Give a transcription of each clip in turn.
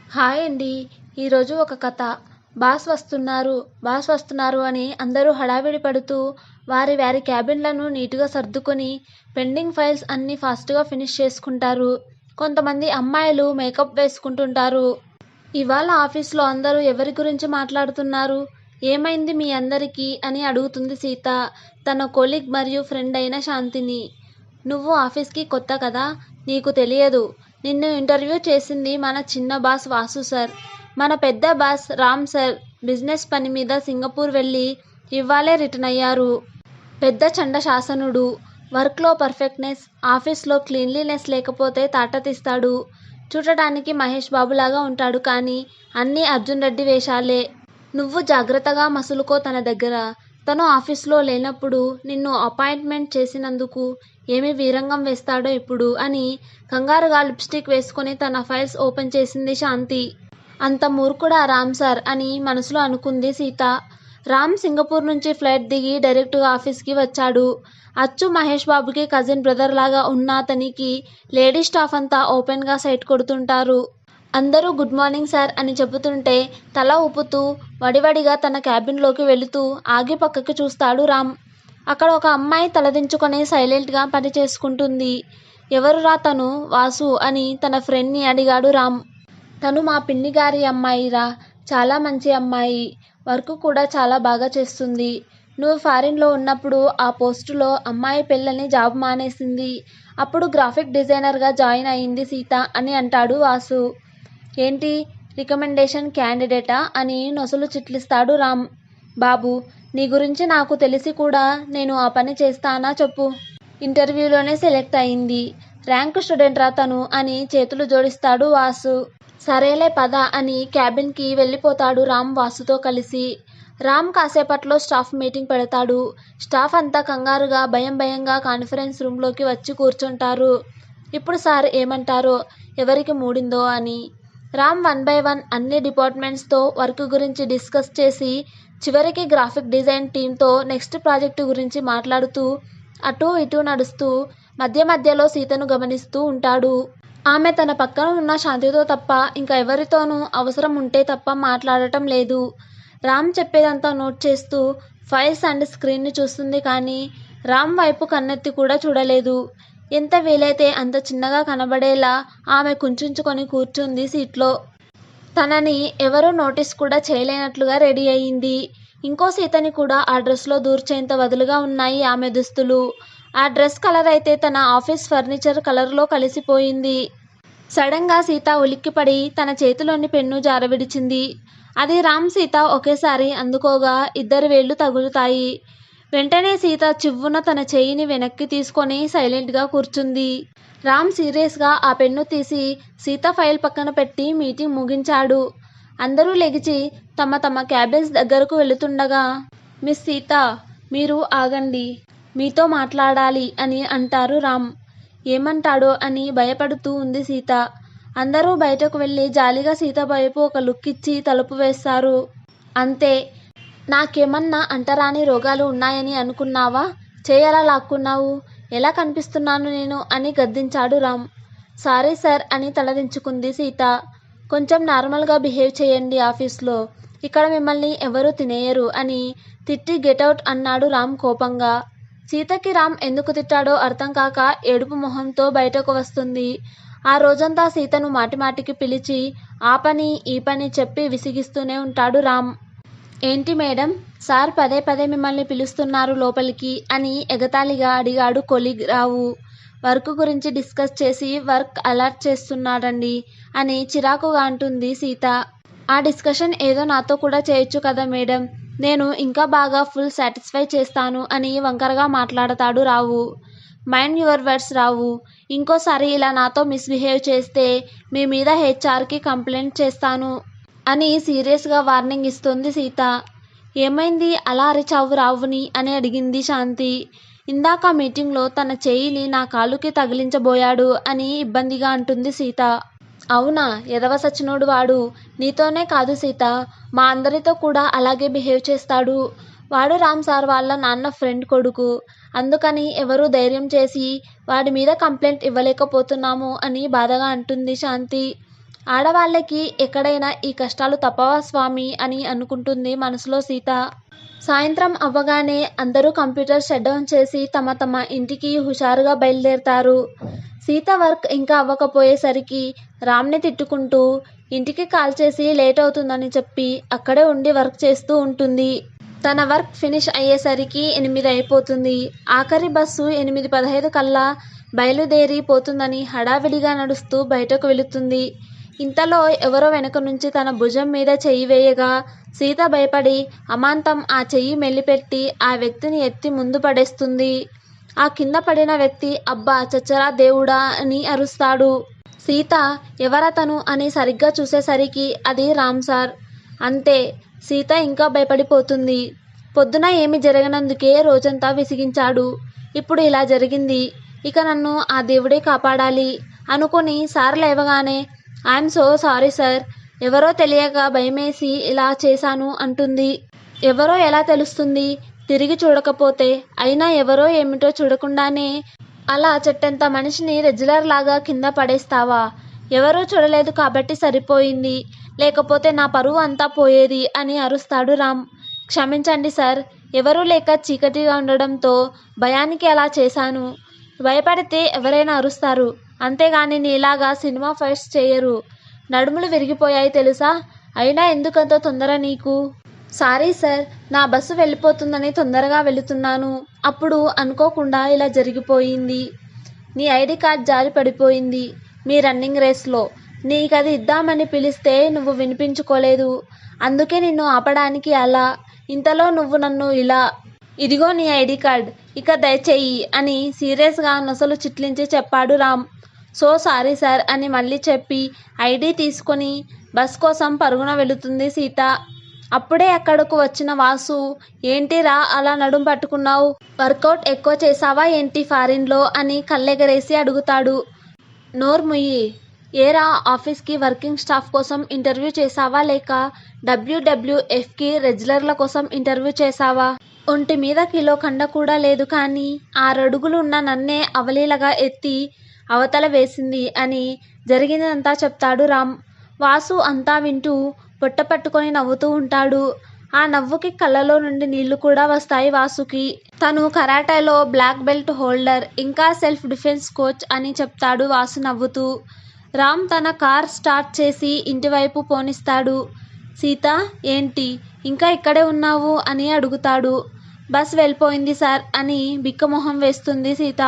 Hi అండి. ఈరోజు ఒక కథ. బాస్ వస్తున్నారు అని అందరూ హడావిడి పడుతూ వారి వారి క్యాబిన్లను నీటుగా సర్దుకొని పెండింగ్ ఫైల్స్ అన్నీ ఫాస్ట్గా ఫినిష్ చేసుకుంటారు. కొంతమంది అమ్మాయిలు మేకప్ వేసుకుంటుంటారు. ఇవాళ ఆఫీస్లో అందరూ ఎవరి గురించి మాట్లాడుతున్నారు? ఏమైంది మీ అందరికీ అని అడుగుతుంది సీత తన కొలీగ్ మరియు ఫ్రెండ్ అయిన శాంతిని. నువ్వు ఆఫీస్కి కొత్త కదా, నీకు తెలియదు. నిన్ను ఇంటర్వ్యూ చేసింది మన చిన్న బాస్ వాసు సార్. మన పెద్ద బాస్ రామ్ సార్ బిజినెస్ పని మీద సింగపూర్ వెళ్ళి ఇవ్వాలే రిటర్న్ అయ్యారు. పెద్ద చండ శాసనుడు. వర్క్లో పర్ఫెక్ట్నెస్, ఆఫీస్లో క్లీన్లీనెస్ లేకపోతే తాట తీస్తాడు. చూడటానికి మహేష్ బాబులాగా ఉంటాడు కానీ అన్నీ అర్జున్ రెడ్డి వేషాలే. నువ్వు జాగ్రత్తగా మసులుకో తన దగ్గర. తను ఆఫీస్లో లేనప్పుడు నిన్ను అపాయింట్మెంట్ చేసినందుకు ఏమి వీరంగం వేస్తాడో ఇప్పుడు అని కంగారుగా లిప్స్టిక్ వేసుకుని తన ఫైల్స్ ఓపెన్ చేసింది శాంతి. అంత మూర్ఖుడా రామ్ సార్ అని మనసులో అనుకుంది సీత. రామ్ సింగపూర్ నుంచి ఫ్లైట్ దిగి డైరెక్ట్గా ఆఫీస్కి వచ్చాడు. అచ్చు మహేష్ బాబుకి కజిన్ బ్రదర్ లాగా ఉన్న అతనికి లేడీ స్టాఫ్ అంతా ఓపెన్గా సైట్ కొడుతుంటారు. అందరూ గుడ్ మార్నింగ్ సార్ అని చెబుతుంటే తల ఊపుతూ వడివడిగా తన క్యాబిన్లోకి వెళుతూ ఆగి పక్కకి చూస్తాడు రామ్. అక్కడ ఒక అమ్మాయి తలదించుకొని సైలెంట్గా పని చేసుకుంటుంది. ఎవరురా తను? వాసు అని తన ఫ్రెండ్ని అడిగాడు రామ్. తను మా పిన్ని గారి అమ్మాయిరా. చాలా మంచి అమ్మాయి. వర్క్ కూడా చాలా బాగా చేస్తుంది. నువ్వు ఫారిన్లో ఉన్నప్పుడు ఆ పోస్టులో అమ్మాయి పెళ్ళని జాబ్ మానేసింది. అప్పుడు గ్రాఫిక్ డిజైనర్గా జాయిన్ అయింది సీత అని అంటాడు వాసు. ఏంటి రికమెండేషన్ క్యాండిడేటా అని నొసలు చిట్లిస్తాడు రామ్. బాబు, నీ గురించి నాకు తెలిసి కూడా నేను ఆ పని చేస్తానా చెప్పు. ఇంటర్వ్యూలోనే సెలెక్ట్ అయింది. ర్యాంక్ స్టూడెంట్ రా తను అని చేతులు జోడిస్తాడు వాసు. సరేలే పద అని క్యాబిన్కి వెళ్ళిపోతాడు రామ్ వాసుతో కలిసి. రామ్ కాసేపట్లో స్టాఫ్ మీటింగ్ పెడతాడు. స్టాఫ్ అంతా కంగారుగా భయంగా కాన్ఫరెన్స్ రూమ్లోకి వచ్చి కూర్చుంటారు. ఇప్పుడు సార్ ఏమంటారో, ఎవరికి మూడిందో అని. రామ్ 1 by 1 అన్ని డిపార్ట్మెంట్స్తో వర్క్ గురించి డిస్కస్ చేసి చివరికి గ్రాఫిక్ డిజైన్ టీంతో నెక్స్ట్ ప్రాజెక్టు గురించి మాట్లాడుతూ అటూ ఇటూ నడుస్తూ మధ్యలో సీతను గమనిస్తూ ఉంటాడు. ఆమె తన పక్కన ఉన్న శాంతితో తప్ప ఇంకా ఎవరితోనూ అవసరం ఉంటే తప్ప మాట్లాడటం లేదు. రామ్ చెప్పేదంతా నోట్ చేస్తూ ఫైల్స్ అండ్ స్క్రీన్ని చూస్తుంది కానీ రామ్ వైపు కన్నెత్తి కూడా చూడలేదు. ఎంత వీలైతే అంత చిన్నగా కనబడేలా ఆమె కుంచుకొని కూర్చుంది సీట్లో. తనని ఎవరూ నోటీస్ కూడా చేయలేనట్లుగా రెడీ అయ్యింది. ఇంకో సీతని కూడా ఆ డ్రెస్లో దూర్చేంత వదులుగా ఉన్నాయి ఆమె దుస్తులు. ఆ డ్రెస్ కలర్ అయితే తన ఆఫీస్ ఫర్నిచర్ కలర్లో కలిసిపోయింది. సడన్గా సీత ఉలిక్కిపడి తన చేతిలోని పెన్ను జారవిడిచింది. అది రామ్ సీత ఒకేసారి అందుకోగా ఇద్దరి వేళ్లు తగులుతాయి. వెంటనే సీత చివ్వున తన చెయ్యిని వెనక్కి తీసుకొని సైలెంట్గా కూర్చుంది. రామ్ సీరియస్గా ఆ పెన్ను తీసి సీత ఫైల్ పక్కన పెట్టి మీటింగ్ ముగించాడు. అందరూ లెగిచి తమ క్యాబిన్స్ దగ్గరకు వెళుతుండగా మిస్ సీత, మీరు ఆగండి, మీతో మాట్లాడాలి అని అంటారు రామ్. ఏమంటాడో అని భయపడుతూ ఉంది సీత. అందరూ బయటకు వెళ్ళి జాలిగా సీత వైపు ఒక లుక్ ఇచ్చి తలుపు వేస్తారు. అంతే. నాకేమన్నా అంటరాని రోగాలు ఉన్నాయని అనుకున్నావా? చేయలా లాక్కున్నావు? ఎలా కనిపిస్తున్నాను నేను అని గద్దించాడు రామ్. సారీ సార్ అని తలదించుకుంది సీత. కొంచెం నార్మల్గా బిహేవ్ చేయండి ఆఫీస్లో. ఇక్కడ మిమ్మల్ని ఎవరూ తినేయరు అని తిట్టి గెటౌట్ అన్నాడు రామ్ కోపంగా. సీతకి రామ్ ఎందుకు తిట్టాడో అర్థం కాక ఏడుపు మొహంతో బయటకు వస్తుంది. ఆ రోజంతా సీతను మాటిమాటికి పిలిచి ఆ పని ఈ పని చెప్పి విసిగిస్తూనే ఉంటాడు రామ్. ఏంటి మేడం, సార్ పదే మిమ్మల్ని పిలుస్తున్నారు లోపలికి అని ఎగతాళిగా అడిగాడు కొలీగ్ రావు. వర్క్ గురించి డిస్కస్ చేసి వర్క్ అలర్ట్ చేస్తున్నాడండి అని చిరాకుగా అంటుంది సీత. ఆ డిస్కషన్ ఏదో నాతో కూడా చేయొచ్చు కదా మేడం, నేను ఇంకా బాగా ఫుల్ సాటిస్ఫై చేస్తాను అని వంకరగా మాట్లాడతాడు రావు. మైండ్ యువర్ వర్డ్స్ రావు. ఇంకోసారి ఇలా నాతో మిస్బిహేవ్ చేస్తే మీ మీద హెచ్ఆర్కి కంప్లైంట్ చేస్తాను అని సీరియస్గా వార్నింగ్ ఇస్తుంది సీత. ఏమైంది అలా అరిచావు రావుని అని అడిగింది శాంతి. ఇందాక మీటింగ్లో తన చెయ్యిని నా కాలుకి తగిలించబోయాడు అని ఇబ్బందిగా అంటుంది సీత. అవునా, ఎదవ సచ్చినోడు వాడు. నీతోనే కాదు సీత, మా అందరితో కూడా అలాగే బిహేవ్ చేస్తాడు. వాడు రామ్ సార్ వాళ్ళ నాన్న ఫ్రెండ్ కొడుకు. అందుకని ఎవరూ ధైర్యం చేసి వాడి మీద కంప్లైంట్ ఇవ్వలేకపోతున్నాము అని బాధగా అంటుంది శాంతి. ఆడవాళ్ళకి ఎక్కడైనా ఈ కష్టాలు తప్పవా స్వామి అని అనుకుంటుంది మనసులో సీత. సాయంత్రం అవ్వగానే అందరూ కంప్యూటర్ షట్ డౌన్ చేసి తమ తమ ఇంటికి హుషారుగా బయలుదేరతారు. సీత వర్క్ ఇంకా అవ్వకపోయేసరికి రామ్ని తిట్టుకుంటూ ఇంటికి కాల్ చేసి లేట్ అవుతుందని చెప్పి అక్కడే ఉండి వర్క్ చేస్తూ ఉంటుంది. తన వర్క్ ఫినిష్ అయ్యేసరికి 8 అయిపోతుంది. ఆఖరి బస్సు 8:15 కల్లా బయలుదేరి పోతుందని హడావిడిగా నడుస్తూ బయటకు వెళుతుంది. ఇంతలో ఎవరో వెనక నుంచి తన భుజం మీద చెయ్యి వేయగా సీత భయపడి అమాంతం ఆ చెయ్యి మెల్లిపెట్టి ఆ వ్యక్తిని ఎత్తి ముందు పడేస్తుంది. ఆ కింద పడిన వ్యక్తి అబ్బా చచ్చరా దేవుడా అని అరుస్తాడు. సీత ఎవరతను అని సరిగ్గా చూసేసరికి అది రామ్ సార్. అంతే, సీత ఇంకా భయపడిపోతుంది. పొద్దున ఏమి జరగనందుకే రోజంతా విసిగించాడు. ఇప్పుడు ఇలా జరిగింది. ఇక నన్ను ఆ దేవుడే కాపాడాలి అనుకుని సార్ లేవగానే ఐఎమ్ సో సారీ సార్, ఎవరో తెలియక భయమేసి ఇలా చేశాను అంటుంది. ఎవరో ఎలా తెలుస్తుంది తిరిగి చూడకపోతే? అయినా ఎవరో ఏమిటో చూడకుండానే అలా చెట్టంత మనిషిని రెగ్యులర్ లాగా కింద పడేస్తావా? ఎవరూ చూడలేదు కాబట్టి సరిపోయింది, లేకపోతే నా పరువు అంతా పోయేది అని అరుస్తాడు రామ్. క్షమించండి సార్, ఎవరూ లేక చీకటిగా ఉండడంతో భయానికి అలా చేశాను. భయపడితే ఎవరైనా అరుస్తారు, అంతేగాని నీలాగా సినిమా ఫైట్స్ చేయరు. నడుములు విరిగిపోయాయి తెలుసా? అయినా ఎందుకంత తొందర నీకు? సారీ సార్, నా బస్సు వెళ్ళిపోతుందని తొందరగా వెళుతున్నాను. అప్పుడు అనుకోకుండా ఇలా జరిగిపోయింది. నీ ఐడి కార్డ్ జారి పడిపోయింది మీ రన్నింగ్ రేస్లో. నీకది ఇద్దామని పిలిస్తే నువ్వు వినిపించుకోలేదు. అందుకే నిన్ను ఆపడానికి అలా. ఇంతలో నువ్వు నన్ను ఇలా, ఇదిగో నీ ఐడి కార్డ్, ఇక దయచేయి అని సీరియస్గా నొసలు చిట్లించి చెప్పాడు రామ్. సో సారీ సార్ అని మళ్ళీ చెప్పి ఐడి తీసుకొని బస్ కోసం పరుగున వెళుతుంది సీత. అప్పుడే అక్కడకు వచ్చిన వాసు, ఏంటిరా అలా నడుం పట్టుకున్నావు? వర్కౌట్ ఎక్కువ చేసావా ఏంటి ఫారిన్లో అని కళ్ళెగరేసి అడుగుతాడు. నోరు ముయ్యి. ఏరా, ఆఫీస్కి వర్కింగ్ స్టాఫ్ కోసం ఇంటర్వ్యూ చేసావా లేక WWFకి రెగ్యులర్ల కోసం ఇంటర్వ్యూ చేసావా? ఒంటి మీద కిలో కండ కూడా లేదు కానీ 6 అడుగులు ఉన్న నన్నే అవలీలగా ఎత్తి అవతల వేసింది అని జరిగిందంతా చెప్తాడు రామ్. వాసు అంతా వింటూ పొట్ట పట్టుకొని నవ్వుతూ ఉంటాడు. ఆ నవ్వుకి కళ్ళలో నుండి నీళ్లు కూడా వస్తాయి వాసుకి. తను కరాటేలో బ్లాక్ బెల్ట్ హోల్డర్, ఇంకా సెల్ఫ్ డిఫెన్స్ కోచ్ అని చెప్తాడు వాసు నవ్వుతూ. రామ్ తన కార్ స్టార్ట్ చేసి ఇంటివైపు పోనిస్తాడు. సీత, ఏంటి ఇంకా ఇక్కడే ఉన్నావు అని అడుగుతాడు. బస్ వెళ్ళిపోయింది సార్ అని బిక్కమొహం వేస్తుంది సీత.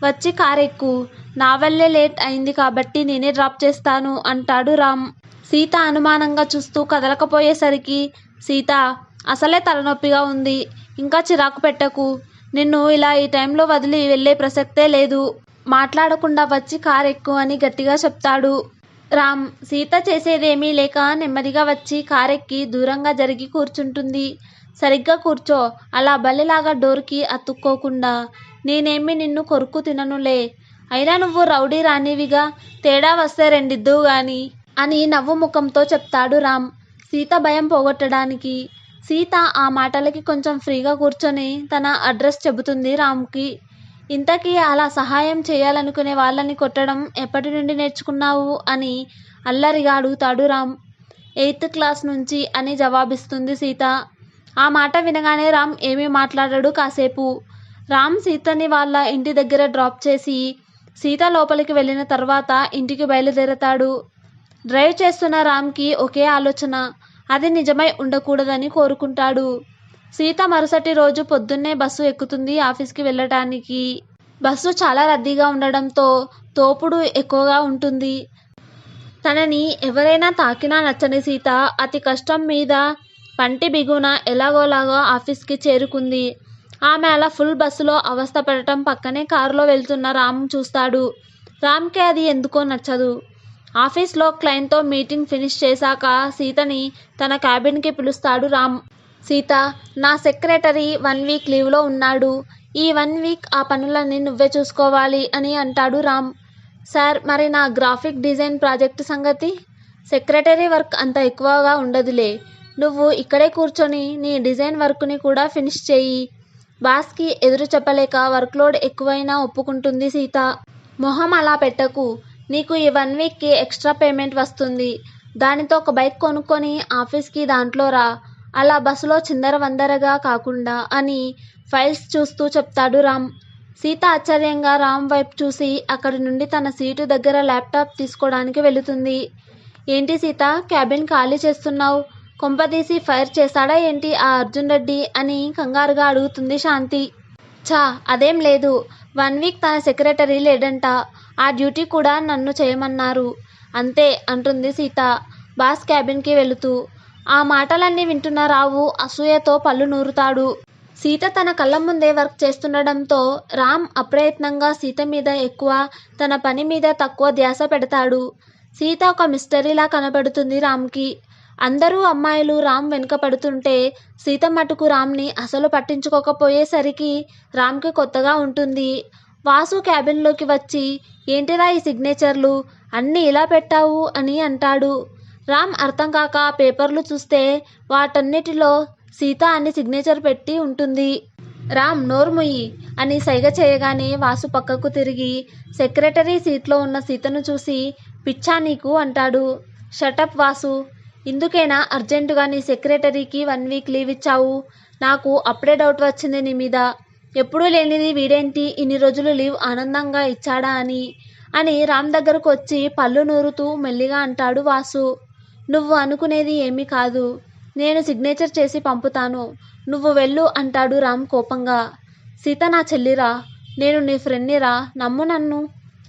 వచ్చి కారెక్కు, నా వల్లే లేట్ అయింది కాబట్టి నేనే డ్రాప్ చేస్తాను అంటాడు రామ్. సీత అనుమానంగా చూస్తూ కదలకపోయేసరికి, సీత అసలే తలనొప్పిగా ఉంది, ఇంకా చిరాకు పెట్టకు. నిన్ను ఇలా ఈ టైంలో వదిలి వెళ్ళే ప్రసక్తే లేదు. మాట్లాడకుండా వచ్చి కారెక్కు అని గట్టిగా చెప్తాడు. రామ్ సీత చేసేదేమీ లేక నెమ్మదిగా వచ్చి కారెక్కి దూరంగా జరిగి కూర్చుంటుంది. సరిగ్గా కూర్చో, అలా బల్లిలాగా డోర్కి అతుక్కోకుండా. నేనేమి నిన్ను కొరుకు తిననులే. అయినా నువ్వు రౌడీ రానివిగా, తేడా వస్తే రెండిద్దు గాని అని నవ్వు ముఖంతో చెప్తాడు రామ్ సీత భయం పోగొట్టడానికి. సీత ఆ మాటలకి కొంచెం ఫ్రీగా కూర్చొని తన అడ్రస్ చెబుతుంది రామ్కి. ఇంతకీ అలా సహాయం చేయాలనుకునే వాళ్ళని కొట్టడం ఎప్పటి నుండి నేర్చుకున్నావు అని అల్లరిగా అడుగుతాడు రామ్. 8th క్లాస్ నుంచి అని జవాబిస్తుంది సీత. ఆ మాట వినగానే రామ్ ఏమీ మాట్లాడాడు కాసేపు. రామ్ సీతని వాళ్ళ ఇంటి దగ్గర డ్రాప్ చేసి సీత లోపలికి వెళ్ళిన తర్వాత ఇంటికి బయలుదేరతాడు. డ్రైవ్ చేస్తున్న రామ్కి ఒకే ఆలోచన, అది నిజమై ఉండకూడదని కోరుకుంటాడు. సీత మరుసటి రోజు పొద్దున్నే బస్సు ఎక్కుతుంది ఆఫీస్కి వెళ్ళటానికి. బస్సు చాలా రద్దీగా ఉండడంతో తోపుడు ఎక్కువగా ఉంటుంది. తనని ఎవరైనా తాకినా నచ్చని సీత అతి కష్టం మీద పంటి బిగున ఎలాగోలాగా ఆఫీస్కి చేరుకుంది. ఆమె అలా ఫుల్ బస్సులో అవస్థ పడటం పక్కనే కారులో వెళ్తున్న రామ్ చూస్తాడు. రామ్కి అది ఎందుకో నచ్చదు. ఆఫీస్లో క్లయింట్తో మీటింగ్ ఫినిష్ చేశాక సీతని తన క్యాబిన్కి పిలుస్తాడు రామ్. సీత, నా సెక్రటరీ 1 వీక్ లీవ్లో ఉన్నాడు. ఈ 1 వీక్ ఆ పనులన్నీ నువ్వే చూసుకోవాలి అని అంటాడు రామ్. సార్, మరి నా గ్రాఫిక్ డిజైన్ ప్రాజెక్టు సంగతి? సెక్రటరీ వర్క్ అంత ఎక్కువగా ఉండదులే. నువ్వు ఇక్కడే కూర్చొని నీ డిజైన్ వర్క్ని కూడా ఫినిష్ చేయి. బాస్కి ఎదురు చెప్పలేక వర్క్లోడ్ ఎక్కువైనా ఒప్పుకుంటుంది సీత. మొహం అలా పెట్టకు. నీకు ఈ 1 వీక్కి ఎక్స్ట్రా పేమెంట్ వస్తుంది. దానితో ఒక బైక్ కొనుక్కొని ఆఫీస్కి దాంట్లో రా. అలా బస్సులో చిందరవందరగా కాకుండా అని ఫైల్స్ చూస్తూ చెప్తాడు రామ్. సీత ఆశ్చర్యంగా రామ్ వైపు చూసి అక్కడి నుండి తన సీటు దగ్గర ల్యాప్టాప్ తీసుకోవడానికి వెళుతుంది. ఏంటి సీత, క్యాబిన్ ఖాళీ చేస్తున్నావు? కొంపదీసి ఫైర్ చేశాడా ఏంటి ఆ అర్జున్ రెడ్డి అని కంగారుగా అడుగుతుంది శాంతి. ఛా, అదేం లేదు. 1 వీక్ తన సెక్రటరీ లేడంట. ఆ డ్యూటీ కూడా నన్ను చేయమన్నారు అంతే అంటుంది సీత బాస్ క్యాబిన్కి వెళుతూ. ఆ మాటలన్నీ వింటున్న రావు అసూయతో పళ్ళు నూరుతాడు. సీత తన కళ్ళ ముందే వర్క్ చేస్తుండడంతో రామ్ అప్రయత్నంగా సీత మీద ఎక్కువ, తన పని మీద తక్కువ ధ్యాస పెడతాడు. సీత ఒక మిస్టరీలా కనబడుతుంది రామ్కి. అందరూ అమ్మాయిలు రామ్ వెనుక పడుతుంటే సీత మటుకు రామ్ని అసలు పట్టించుకోకపోయేసరికి రామ్కి కొత్తగా ఉంటుంది. వాసు క్యాబిన్లోకి వచ్చి, ఏంటిరా ఈ సిగ్నేచర్లు అన్నీ ఇలా పెట్టావు అని అంటాడు. రామ్ అర్థం కాక పేపర్లు చూస్తే వాటన్నిటిలో సీత అని సిగ్నేచర్ పెట్టి ఉంటుంది. రామ్ నోరు ముయ్యి అని సైగ చేయగానే వాసు పక్కకు తిరిగి సెక్రటరీ సీట్లో ఉన్న సీతను చూసి, పిచ్చా నీకు అంటాడు. షటప్ వాసు, ఇందుకేనా అర్జెంటుగా నీ సెక్రటరీకి 1 వీక్ లీవ్ ఇచ్చావు? నాకు అప్పుడే డౌట్ వచ్చింది నీ మీద. ఎప్పుడూ లేనిది వీడేంటి ఇన్ని రోజులు లీవ్ ఆనందంగా ఇచ్చాడా అని రామ్ దగ్గరకు వచ్చి పళ్ళు నూరుతూ మెల్లిగా అంటాడు వాసు. నువ్వు అనుకునేది ఏమీ కాదు. నేను సిగ్నేచర్ చేసి పంపుతాను, నువ్వు వెళ్ళు అంటాడు రామ్ కోపంగా. సీత నా చెల్లిరా, నేను నీ ఫ్రెండ్నిరా, నమ్ము నన్ను.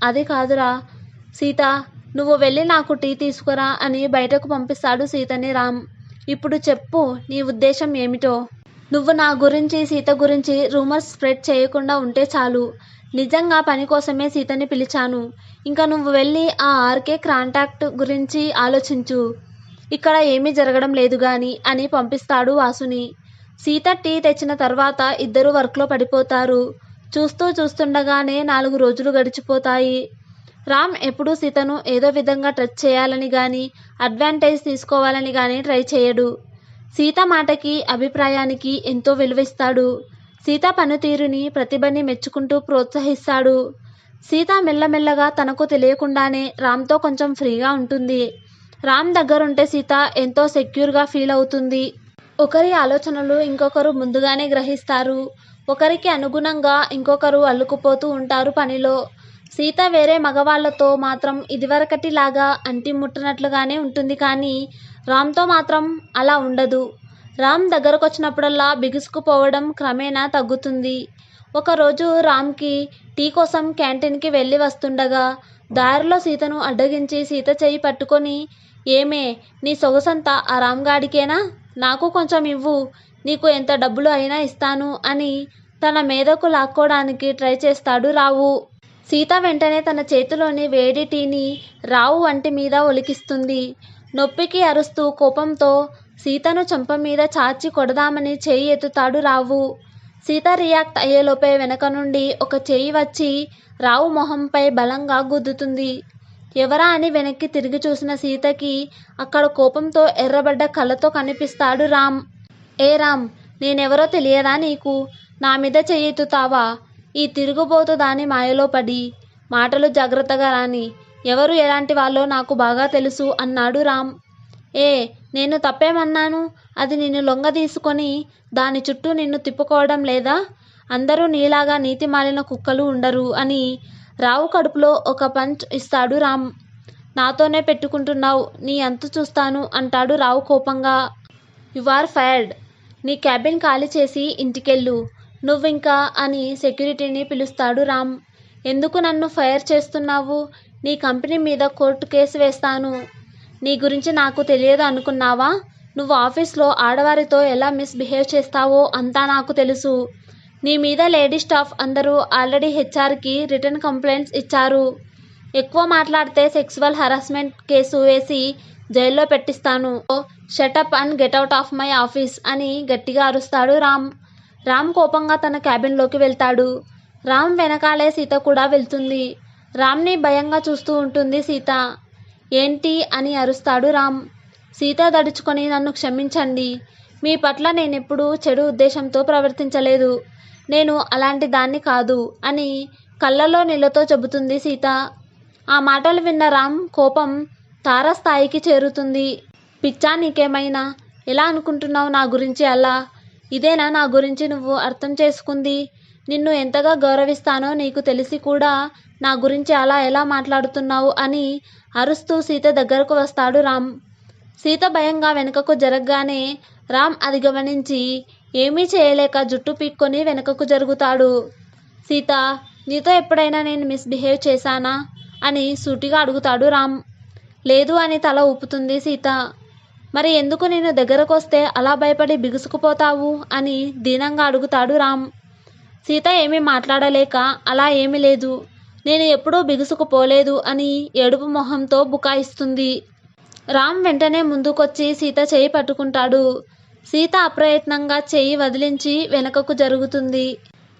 అది కాదురా సీత, నువ్వు వెళ్ళి నాకు టీ తీసుకురా అని బయటకు పంపిస్తాడు సీతని రామ్. ఇప్పుడు చెప్పు నీ ఉద్దేశం ఏమిటో. నువ్వు నా గురించి సీత గురించి రూమర్స్ స్ప్రెడ్ చేయకుండా ఉంటే చాలు. నిజంగా పని కోసమే సీతని పిలిచాను. ఇంకా నువ్వు వెళ్ళి ఆ ఆర్కే కాంటాక్ట్ గురించి ఆలోచించు. ఇక్కడ ఏమీ జరగడం లేదు గాని అని పంపిస్తాడు వాసుని. సీత టీ తెచ్చిన తర్వాత ఇద్దరు వర్క్లో పడిపోతారు. చూస్తూ చూస్తుండగానే 4 రోజులు గడిచిపోతాయి. రామ్ ఎప్పుడూ సీతను ఏదో విధంగా టచ్ చేయాలని కానీ అడ్వాంటేజ్ తీసుకోవాలని కానీ ట్రై చేయడు. సీత మాటకి అభిప్రాయానికి ఎంతో విలువిస్తాడు. సీత పనితీరుని ప్రతిభని మెచ్చుకుంటూ ప్రోత్సహిస్తాడు. సీత మెల్లమెల్లగా తనకు తెలియకుండానే రామ్తో కొంచెం ఫ్రీగా ఉంటుంది. రామ్ దగ్గరుంటే సీత ఎంతో సెక్యూర్గా ఫీల్ అవుతుంది. ఒకరి ఆలోచనలు ఇంకొకరు ముందుగానే గ్రహిస్తారు. ఒకరికి అనుగుణంగా ఇంకొకరు అల్లుకుపోతూ ఉంటారు పనిలో. సీత వేరే మగవాళ్లతో మాత్రం ఇదివరకటిలాగా అంటి ముట్టనట్లుగానే ఉంటుంది కానీ రామ్తో మాత్రం అలా ఉండదు. రామ్ దగ్గరకొచ్చినప్పుడల్లా బిగుసుకుపోవడం క్రమేణా తగ్గుతుంది. ఒకరోజు రామ్కి టీ కోసం క్యాంటీన్కి వెళ్ళి వస్తుండగా దారిలో సీతను అడ్డగించి సీత చెయ్యి పట్టుకొని, ఏమే నీ సొగసంతా ఆ రామ్గాడికేనా? నాకు కొంచెం ఇవ్వు, నీకు ఎంత డబ్బులు అయినా ఇస్తాను అని తన మీదకు లాక్కోవడానికి ట్రై చేస్తాడు రావు. సీత వెంటనే తన చేతిలోని వేడి టీని రావు వంటి మీద ఒలికిస్తుంది. నొప్పికి అరుస్తూ కోపంతో సీతను చెంప మీద చాచి కొడదామని చేయి ఎత్తుతాడు రావు. సీత రియాక్ట్ అయ్యేలోపే వెనక నుండి ఒక చేయి వచ్చి రావు మొహంపై బలంగా గుద్దుతుంది. ఎవరా అని వెనక్కి తిరిగి చూసిన సీతకి అక్కడ కోపంతో ఎర్రబడ్డ కళ్ళతో కనిపిస్తాడు రామ్. ఏ రామ్, నేనెవరో తెలియదా నీకు? నా మీద చెయ్యి ఎత్తుతావా? ఈ తిరుగుబోతు దాని మాయలో పడి. మాటలు జాగ్రత్తగా రాని. ఎవరు ఎలాంటి వాళ్ళో నాకు బాగా తెలుసు అన్నాడు రామ్. నేను తప్పేమన్నాను? అది నిన్ను లొంగ తీసుకొని దాని చుట్టూ నిన్ను తిప్పుకోవడం లేదా? అందరూ నీలాగా నీతి మాలిన కుక్కలు ఉండరు అని రావు కడుపులో ఒక పంచ్ ఇస్తాడు రామ్. నాతోనే పెట్టుకుంటున్నావు, నీ అంతు చూస్తాను అంటాడు రావు కోపంగా. You are fired. నీ క్యాబిన్ ఖాళీ చేసి ఇంటికెళ్ళు నువ్వింకా అని సెక్యూరిటీని పిలుస్తాడు రామ్. ఎందుకు నన్ను ఫైర్ చేస్తున్నావు? నీ కంపెనీ మీద కోర్టు కేసు వేస్తాను. నీ గురించి నాకు తెలియదు అనుకున్నావా? నువ్వు ఆఫీస్లో ఆడవారితో ఎలా మిస్బిహేవ్ చేస్తావో అంతా నాకు తెలుసు. నీ మీద లేడీ స్టాఫ్ అందరూ ఆల్రెడీ హెచ్ఆర్కి రిటర్న్ కంప్లైంట్స్ ఇచ్చారు. ఎక్కువ మాట్లాడితే సెక్సువల్ హరాస్మెంట్ కేసు వేసి జైల్లో పెట్టిస్తాను. Shut up and get out of my office అని గట్టిగా అరుస్తాడు రామ్. రామ్ కోపంగా తన క్యాబిన్లోకి వెళ్తాడు. రామ్ వెనకాలే సీత కూడా వెళ్తుంది. రామ్ని భయంగా చూస్తూ ఉంటుంది సీత. ఏంటి అని అరుస్తాడు రామ్. సీత దడుచుకొని, నన్ను క్షమించండి. మీ పట్ల నేనెప్పుడూ చెడు ఉద్దేశంతో ప్రవర్తించలేదు. నేను అలాంటి దాన్ని కాదు అని కళ్ళలో నీళ్లతో చెబుతుంది సీత. ఆ మాటలు విన్న రామ్ కోపం తారస్థాయికి చేరుతుంది. పిచ్చా నీకేమైనా? ఎలా అనుకుంటున్నావు నా గురించి అలా? ఇదేనా నా గురించి నువ్వు అర్థం చేసుకుంది? నిన్ను ఎంతగా గౌరవిస్తానో నీకు తెలిసి కూడా నా గురించి అలా ఎలా మాట్లాడుతున్నావు అని అరుస్తూ సీత దగ్గరకు వస్తాడు రామ్. సీత భయంగా వెనుకకు జరగగానే రామ్ అది గమనించి ఏమీ చేయలేక జుట్టు పీక్కొని వెనుకకు జరుగుతాడు. సీత, నీతో ఎప్పుడైనా నేను మిస్బిహేవ్ చేశానా అని సూటిగా అడుగుతాడు రామ్. లేదు అని తల ఊపుతుంది సీత. మరి ఎందుకు నేను దగ్గరకొస్తే అలా భయపడి బిగుసుకుపోతావు అని దీనంగా అడుగుతాడు రామ్. సీత ఏమీ మాట్లాడలేక అలా ఏమీ లేదు, నేను ఎప్పుడూ బిగుసుకుపోలేదు అని ఏడుపు మొహంతో బుకాయిస్తుంది. రామ్ వెంటనే ముందుకొచ్చి సీత చేయి పట్టుకుంటాడు. సీత అప్రయత్నంగా చేయి వదిలించి వెనకకు జరుగుతుంది.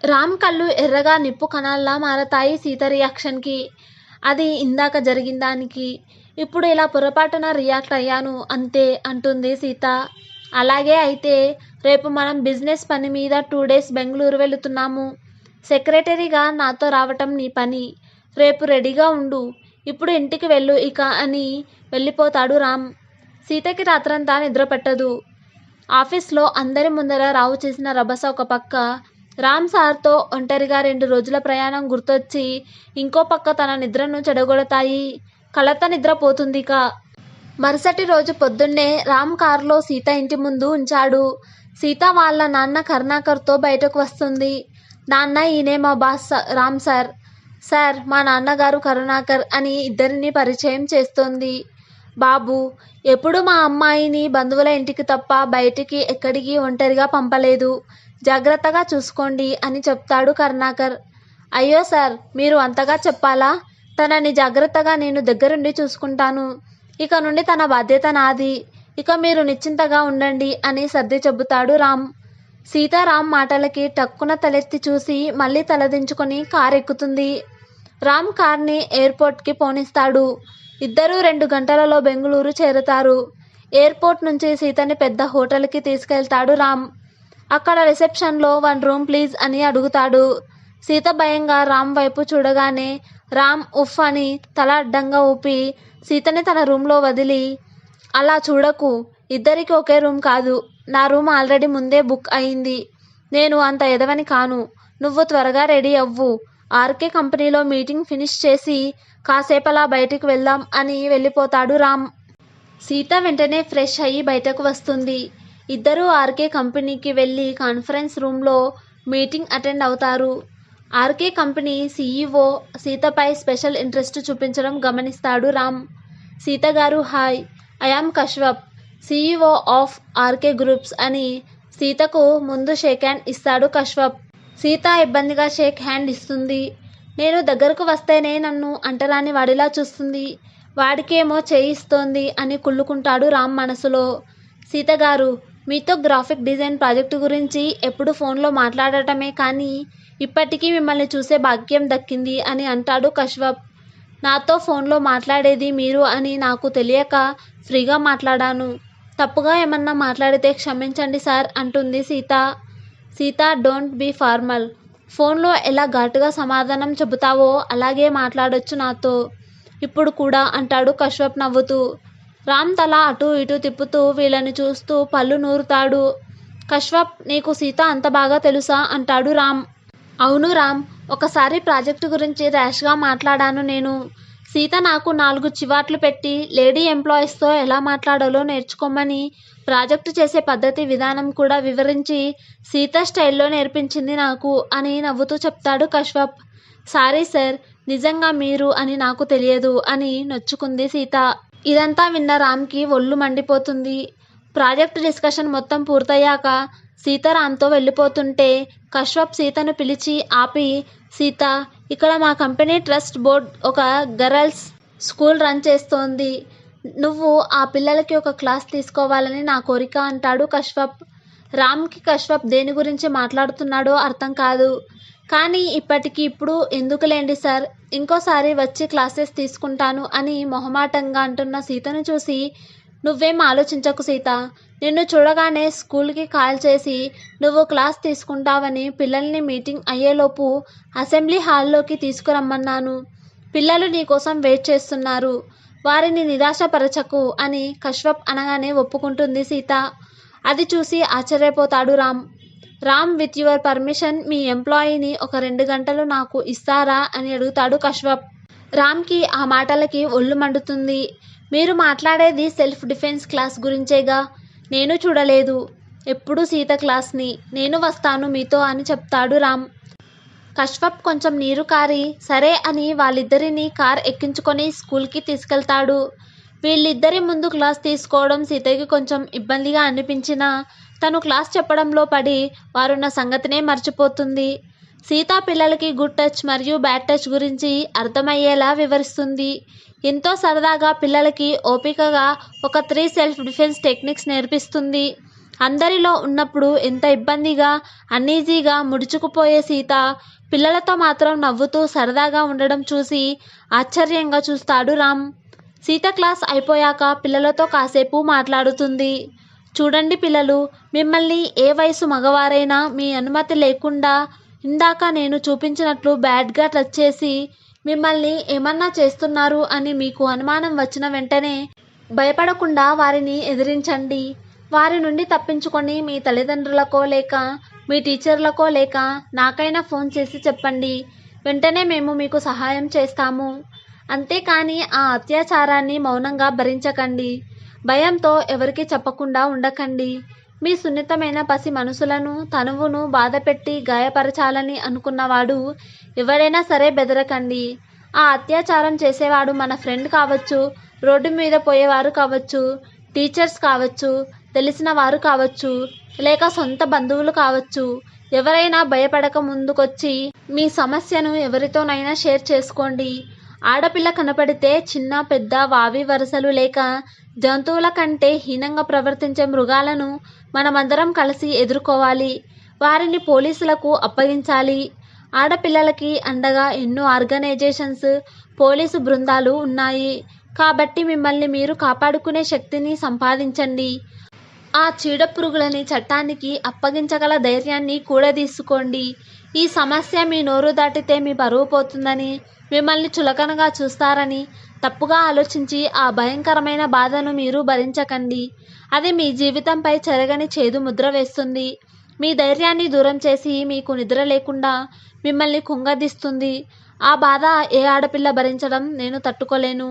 రామ్ కళ్ళు ఎర్రగా నిప్పు కణాల్లా మారతాయి సీత రియాక్షన్కి. అది ఇందాక జరిగిన దానికి ఇప్పుడు ఇలా పొరపాటున రియాక్ట్ అయ్యాను అంతే అంటుంది సీత. అలాగే అయితే రేపు మనం బిజినెస్ పని మీద 2 days బెంగళూరు వెళుతున్నాము. సెక్రటరీగా నాతో రావటం నీ పని. రేపు రెడీగా ఉండు. ఇప్పుడు ఇంటికి వెళ్ళు ఇక అని వెళ్ళిపోతాడు రామ్. సీతకి రాత్రంతా నిద్ర పట్టదు. ఆఫీస్లో అందరి ముందర రావు చేసిన రభస ఒక పక్క, రామ్ సార్తో ఒంటరిగా 2 రోజుల ప్రయాణం గుర్తొచ్చి ఇంకో పక్క తన నిద్రను చెడగొడతాయి. కలత నిద్రపోతుందిక. మరుసటి రోజు పొద్దున్నే రామ్ కారులో సీత ఇంటి ముందు ఉంచాడు. సీత వాళ్ళ నాన్న కరుణాకర్తో బయటకు వస్తుంది. నాన్న, ఈయనే మా బాస్ రామ్ సార్. సార్, మా నాన్నగారు కరుణాకర్ అని ఇద్దరిని పరిచయం చేస్తోంది. బాబు, ఎప్పుడు మా అమ్మాయిని బంధువుల ఇంటికి తప్ప బయటికి ఎక్కడికి ఒంటరిగా పంపలేదు. జాగ్రత్తగా చూసుకోండి అని చెప్తాడు కరుణాకర్. అయ్యో సార్, మీరు అంతగా చెప్పాలా? తనని జాగ్రత్తగా నేను దగ్గరుండి చూసుకుంటాను. ఇక నుండి తన బాధ్యత నాది. ఇక మీరు నిశ్చింతగా ఉండండి అని సర్ది చెబుతాడు రామ్. సీతారాం మాటలకి టక్కున తలెత్తి చూసి మళ్ళీ తలదించుకొని కారు ఎక్కుతుంది. రామ్ కార్ని ఎయిర్పోర్ట్కి పోనిస్తాడు. ఇద్దరూ 2 గంటలలో బెంగళూరు చేరుతారు. ఎయిర్పోర్ట్ నుంచి సీతని పెద్ద హోటల్కి తీసుకెళ్తాడు రామ్. అక్కడ రిసెప్షన్లో 1 room ప్లీజ్ అని అడుగుతాడు. సీత భయంగా రామ్ వైపు చూడగానే రామ్ ఉఫ్ అని తల అడ్డంగా ఊపి సీతని తన రూమ్లో వదిలి, అలా చూడకు, ఇద్దరికి ఒకే రూమ్ కాదు, నా రూమ్ ఆల్రెడీ ముందే బుక్ అయింది. నేను అంత ఎదవని కాను. నువ్వు త్వరగా రెడీ అవ్వు. ఆర్కే కంపెనీలో మీటింగ్ ఫినిష్ చేసి కాసేపలా బయటికి వెళ్దాం అని వెళ్ళిపోతాడు రామ్. సీత వెంటనే ఫ్రెష్ అయ్యి బయటకు వస్తుంది. ఇద్దరూ ఆర్కే కంపెనీకి వెళ్ళి కాన్ఫరెన్స్ రూమ్లో మీటింగ్ అటెండ్ అవుతారు. ఆర్కే కంపెనీ సీఈఓ సీతపై స్పెషల్ ఇంట్రెస్ట్ చూపించడం గమనిస్తాడు రామ్. సీత గారు, hi, I am Kashyap, CEO of RK groups అని సీతకు ముందు షేక్ హ్యాండ్ ఇస్తాడు కశ్యప్. సీత ఇబ్బందిగా షేక్ హ్యాండ్ ఇస్తుంది. నేను దగ్గరకు వస్తేనే నన్ను అంటరాని వాడిలా చూస్తుంది, వాడికేమో చేయిస్తోంది అని కుళ్ళుకుంటాడు రామ్ మనసులో. సీత గారు, మీతో గ్రాఫిక్ డిజైన్ ప్రాజెక్టు గురించి ఎప్పుడు ఫోన్లో మాట్లాడటమే కానీ ఇప్పటికీ మిమ్మల్ని చూసే భాగ్యం దక్కింది అని అంటాడు కశ్యప్. నాతో ఫోన్లో మాట్లాడేది మీరు అని నాకు తెలియక ఫ్రీగా మాట్లాడాను. తప్పుగా ఏమన్నా మాట్లాడితే క్షమించండి సార్ అంటుంది Sita. Sita, don't be formal. ఫోన్లో ఎలా ఘాటుగా సమాధానం చెబుతావో అలాగే మాట్లాడొచ్చు నాతో ఇప్పుడు కూడా అంటాడు కశ్యప్ నవ్వుతూ. రామ్ తల అటు ఇటు తిప్పుతూ వీళ్ళని చూస్తూ పళ్ళు నూరుతాడు. కశ్యప్, నీకు సీత అంత బాగా తెలుసా అంటాడు రామ్. అవును రామ్, ఒకసారి ప్రాజెక్టు గురించి ర్యాష్గా మాట్లాడాను నేను. సీత నాకు 4 చివాట్లు పెట్టి లేడీ ఎంప్లాయీస్తో ఎలా మాట్లాడాలో నేర్చుకోమని ప్రాజెక్టు చేసే పద్ధతి విధానం కూడా వివరించి సీత స్టైల్లో నేర్పించింది నాకు అని నవ్వుతూ చెప్తాడు కశ్యప్. సారీ సార్, నిజంగా మీరు అని నాకు తెలియదు అని నొచ్చుకుంది సీత. ఇదంతా విన్న రామ్కి ఒళ్ళు మండిపోతుంది. ప్రాజెక్టు డిస్కషన్ మొత్తం పూర్తయ్యాక సీతారాంతో వెళ్ళిపోతుంటే కశ్యప్ సీతను పిలిచి ఆపి, సీత, ఇక్కడ మా కంపెనీ ట్రస్ట్ బోర్డ్ ఒక గర్ల్స్ స్కూల్ రన్ చేస్తోంది. నువ్వు ఆ పిల్లలకి ఒక క్లాస్ తీసుకోవాలని నా కోరిక అంటాడు కశ్యప్. రామ్కి కశ్యప్ దేని గురించి మాట్లాడుతున్నాడో అర్థం కాదు. కానీ ఇప్పుడు ఎందుకులేండి సార్, ఇంకోసారి వచ్చి క్లాసెస్ తీసుకుంటాను అని మొహమాటంగా అంటున్న సీతను చూసి, నువ్వేం ఆలోచించకు సీత, నిన్ను చూడగానే స్కూల్కి కాల్ చేసి నువ్వు క్లాస్ తీసుకుంటావని పిల్లల్ని మీటింగ్ అయ్యేలోపు అసెంబ్లీ హాల్లోకి తీసుకురమ్మన్నాను. పిల్లలు నీకోసం వెయిట్ చేస్తున్నారు. వారిని నిరాశపరచకు అని కశ్యప్ అనగానే ఒప్పుకుంటుంది సీత. అది చూసి ఆశ్చర్యపోతాడు Ram. Ram, with your permission మీ ఎంప్లాయీని ఒక 2 గంటలు నాకు ఇస్తారా అని అడుగుతాడు కశ్యప్. రామ్కి ఆ మాటలకి ఒళ్ళు మండుతుంది. మీరు మాట్లాడేది సెల్ఫ్ డిఫెన్స్ క్లాస్ గురించేగా, నేను చూడలేదు. ఎప్పుడు సీత క్లాస్ని, నేను వస్తాను మీతో అని చెప్తాడు రామ్. కశ్యప్ కొంచెం నీరు కారి సరే అని వాళ్ళిద్దరినీ కార్ ఎక్కించుకొని స్కూల్కి తీసుకెళ్తాడు. వీళ్ళిద్దరి ముందు క్లాస్ తీసుకోవడం సీతకి కొంచెం ఇబ్బందిగా అనిపించినా తను క్లాస్ చెప్పడంలో పడి వారున్న సంగతినే మర్చిపోతుంది. సీత పిల్లలకి గుడ్ టచ్ మరియు బ్యాడ్ టచ్ గురించి అర్థమయ్యేలా వివరిస్తుంది. ఎంతో సరదాగా పిల్లలకి ఓపికగా ఒక 3 సెల్ఫ్ డిఫెన్స్ టెక్నిక్స్ నేర్పిస్తుంది. అందరిలో ఉన్నప్పుడు ఎంత ఇబ్బందిగా అన్ఈజీగా ముడుచుకుపోయే సీత పిల్లలతో మాత్రం నవ్వుతూ సరదాగా ఉండడం చూసి ఆశ్చర్యంగా చూస్తాడు రామ్. సీత క్లాస్ అయిపోయాక పిల్లలతో కాసేపు మాట్లాడుతుంది. చూడండి పిల్లలు, మిమ్మల్ని ఏ వయసు మగవారైనా మీ అనుమతి లేకుండా ఇందాక నేను చూపించినట్లు బ్యాడ్గా టచ్ చేసి మిమ్మల్ని ఏమన్నా చేస్తున్నారు అని మీకు అనుమానం వచ్చిన వెంటనే భయపడకుండా వారిని ఎదిరించండి. వారి నుండి తప్పించుకొని మీ తల్లిదండ్రులకో లేక మీ టీచర్లకో లేక నాకైనా ఫోన్ చేసి చెప్పండి. వెంటనే మేము మీకు సహాయం చేస్తాము. అంతేకాని ఆ అత్యాచారాన్ని మౌనంగా భరించకండి. భయంతో ఎవరికి చెప్పకుండా ఉండకండి. మీ సున్నితమైన పసి మనసులను తనువును బాధపెట్టి గాయపరచాలని అనుకున్నవాడు ఎవడైనా సరే బెదరకండి. ఆ అత్యాచారం చేసేవాడు మన ఫ్రెండ్ కావచ్చు, రోడ్డు మీద పోయేవారు కావచ్చు, టీచర్స్ కావచ్చు, తెలిసిన వారు కావచ్చు, లేక సొంత బంధువులు కావచ్చు. ఎవరైనా భయపడక ముందుకొచ్చి మీ సమస్యను ఎవరితోనైనా షేర్ చేసుకోండి. ఆడపిల్ల కనపడితే చిన్న పెద్ద వావి వరసలు లేక జంతువుల కంటే హీనంగా ప్రవర్తించే మృగాలను మనమందరం కలిసి ఎదుర్కోవాలి. వారిని పోలీసులకు అప్పగించాలి. ఆడపిల్లలకి అండగా ఎన్నో ఆర్గనైజేషన్స్, పోలీసు బృందాలు ఉన్నాయి. కాబట్టి మిమ్మల్ని మీరు కాపాడుకునే శక్తిని సంపాదించండి. ఆ చీడపురుగులని చట్టానికి అప్పగించగల ధైర్యాన్ని కూడదీసుకోండి. ఈ సమస్య మీ నోరు దాటితే మీ పరువు పోతుందని, మిమ్మల్ని చులకనగా చూస్తారని తప్పుగా ఆలోచించి ఆ భయంకరమైన బాధను మీరు భరించకండి. అది మీ జీవితంపై చెరగని చేదు ముద్ర వేస్తుంది. మీ ధైర్యాన్ని దూరం చేసి మీకు నిద్ర లేకుండా మిమ్మల్ని కుంగదీస్తుంది. ఆ బాధ ఏ ఆడపిల్ల భరించడం నేను తట్టుకోలేను.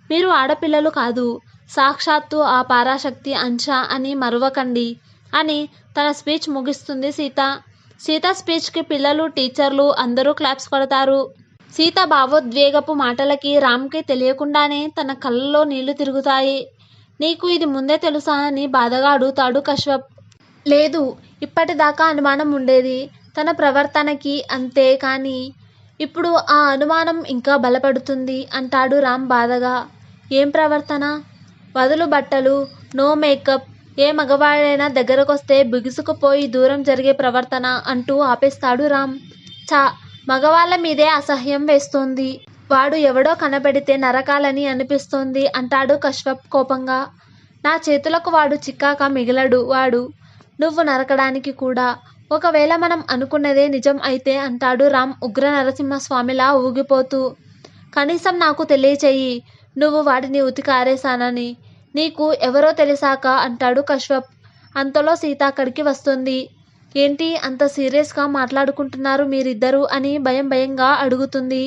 మీరు ఆడపిల్లలు కాదు, సాక్షాత్తు ఆ పరాశక్తి అంశ అని మరువకండి అని తన స్పీచ్ ముగిస్తుంది సీత. సీత స్పీచ్కి పిల్లలు, టీచర్లు అందరూ క్లాప్స్ కొడతారు. సీత భావోద్వేగపు మాటలకి రామ్కి తెలియకుండానే తన కళ్ళలో నీళ్లు తిరుగుతాయి. నీకు ఇది ముందే తెలుసా అని బాధగా అడుగుతాడు కశ్యప్. లేదు, ఇప్పటిదాకా అనుమానం ఉండేది తన ప్రవర్తనకి అంతే, కానీ ఇప్పుడు ఆ అనుమానం ఇంకా బలపడుతుంది అంటాడు రామ్ బాధగా. ఏం ప్రవర్తన? వదులు బట్టలు, నో మేకప్, ఏ మగవాడైనా దగ్గరకొస్తే బిగుసుకుపోయి దూరం జరిగే ప్రవర్తన అంటూ ఆపేస్తాడు రామ్. మగవాళ్ళ మీదే అసహ్యం వేస్తోంది. వాడు ఎవడో కనబడితే నరకాలని అనిపిస్తోంది అంటాడు కశ్యప్ కోపంగా. నా చేతులకు వాడు చిక్కాక మిగలడు వాడు, నువ్వు నరకడానికి కూడా. ఒకవేళ మనం అనుకున్నదే నిజం అయితే అంటాడు రామ్ ఉగ్ర నరసింహస్వామిలా ఊగిపోతూ. కనీసం నాకు తెలియచేయి నువ్వు వాడిని ఉతికారేశానని. నీకు ఎవరో తెలిసాక అంటాడు కశ్యప్. అంతలో సీత అక్కడికి వస్తుంది. ఏంటి అంత సీరియస్గా మాట్లాడుకుంటున్నారు మీరిద్దరూ అని భయంగా అడుగుతుంది.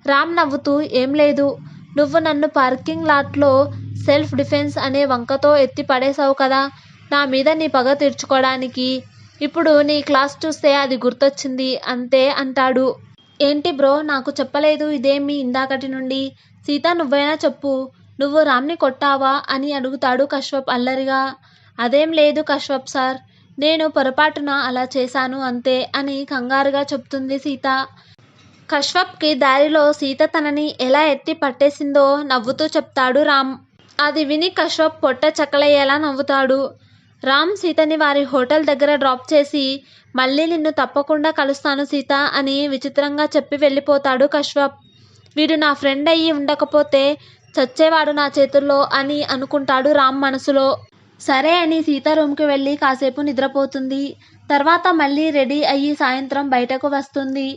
రామ్ నవ్వుతూ ఏం లేదు, నువ్వు నన్ను పార్కింగ్ లాట్లో సెల్ఫ్ డిఫెన్స్ అనే వంకతో ఎత్తి పడేశావు కదా, నా మీద నీ పగ తీర్చుకోవడానికి. ఇప్పుడు నీ క్లాస్ చూస్తే అది గుర్తొచ్చింది అంతే అంటాడు. ఏంటి బ్రో, నాకు చెప్పలేదు ఇదేమి ఇందాకటి నుండి? సీత నువ్వైనా చెప్పు, నువ్వు రామ్ని కొట్టావా అని అడుగుతాడు కశ్యప్ అల్లరిగా. అదేం లేదు కశ్యప్ సార్, నేను పొరపాటున అలా చేశాను అంతే అని కంగారుగా చెప్తుంది సీత. కశ్యప్కి దారిలో సీత తనని ఎలా ఎత్తి పట్టేసిందో నవ్వుతూ చెప్తాడు రామ్. అది విని కశ్యప్ పొట్ట చక్కలయ్యేలా నవ్వుతాడు. రామ్ సీతని వారి హోటల్ దగ్గర డ్రాప్ చేసి మళ్ళీ నిన్ను తప్పకుండా కలుస్తాను సీత అని విచిత్రంగా చెప్పి వెళ్ళిపోతాడు కశ్యప్. వీడు నా ఫ్రెండ్ అయ్యి ఉండకపోతే చచ్చేవాడు నా చేతుల్లో అని అనుకుంటాడు రామ్ మనసులో. సరే అని సీత రూమ్కి వెళ్ళి కాసేపు నిద్రపోతుంది. తర్వాత మళ్ళీ రెడీ అయ్యి సాయంత్రం బయటకు వస్తుంది.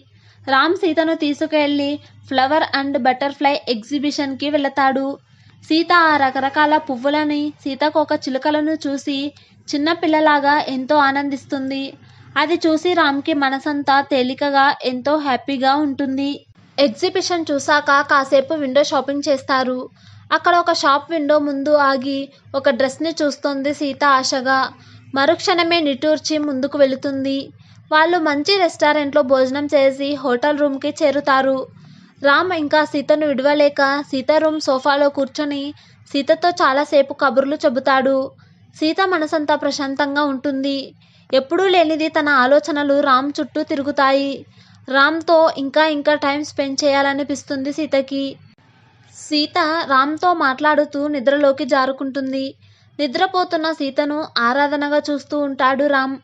రామ్ సీతను తీసుకెళ్లి ఫ్లవర్ అండ్ బటర్ఫ్లై ఎగ్జిబిషన్కి వెళతాడు. సీత ఆ రకరకాల పువ్వులని, సీతాకోక చిలుకలను చూసి చిన్నపిల్లలాగా ఎంతో ఆనందిస్తుంది. అది చూసి రామ్కి మనసంతా తేలికగా ఎంతో హ్యాపీగా ఉంటుంది. ఎగ్జిబిషన్ చూశాక కాసేపు విండో షాపింగ్ చేస్తారు. అక్కడ ఒక షాప్ విండో ముందు ఆగి ఒక డ్రెస్ని చూస్తోంది సీత ఆశగా. మరుక్షణమే నిట్టూర్చి ముందుకు వెళుతుంది. వాళ్ళు మంచి రెస్టారెంట్లో భోజనం చేసి హోటల్ రూమ్కి చేరుతారు. రామ్ ఇంకా సీతను విడవలేక సీత రూమ్ సోఫాలో కూర్చొని సీతతో చాలాసేపు కబుర్లు చెబుతాడు. సీత మనసంతా ప్రశాంతంగా ఉంటుంది. ఎప్పుడూ లేనిది తన ఆలోచనలు రామ్ చుట్టూ తిరుగుతాయి. రామ్తో ఇంకా ఇంకా టైం స్పెండ్ చేయాలనిపిస్తుంది సీతకి. సీత రామ్తో మాట్లాడుతూ నిద్రలోకి జారుకుంటుంది. నిద్రపోతున్న సీతను ఆరాధనగా చూస్తూ ఉంటాడు రామ్.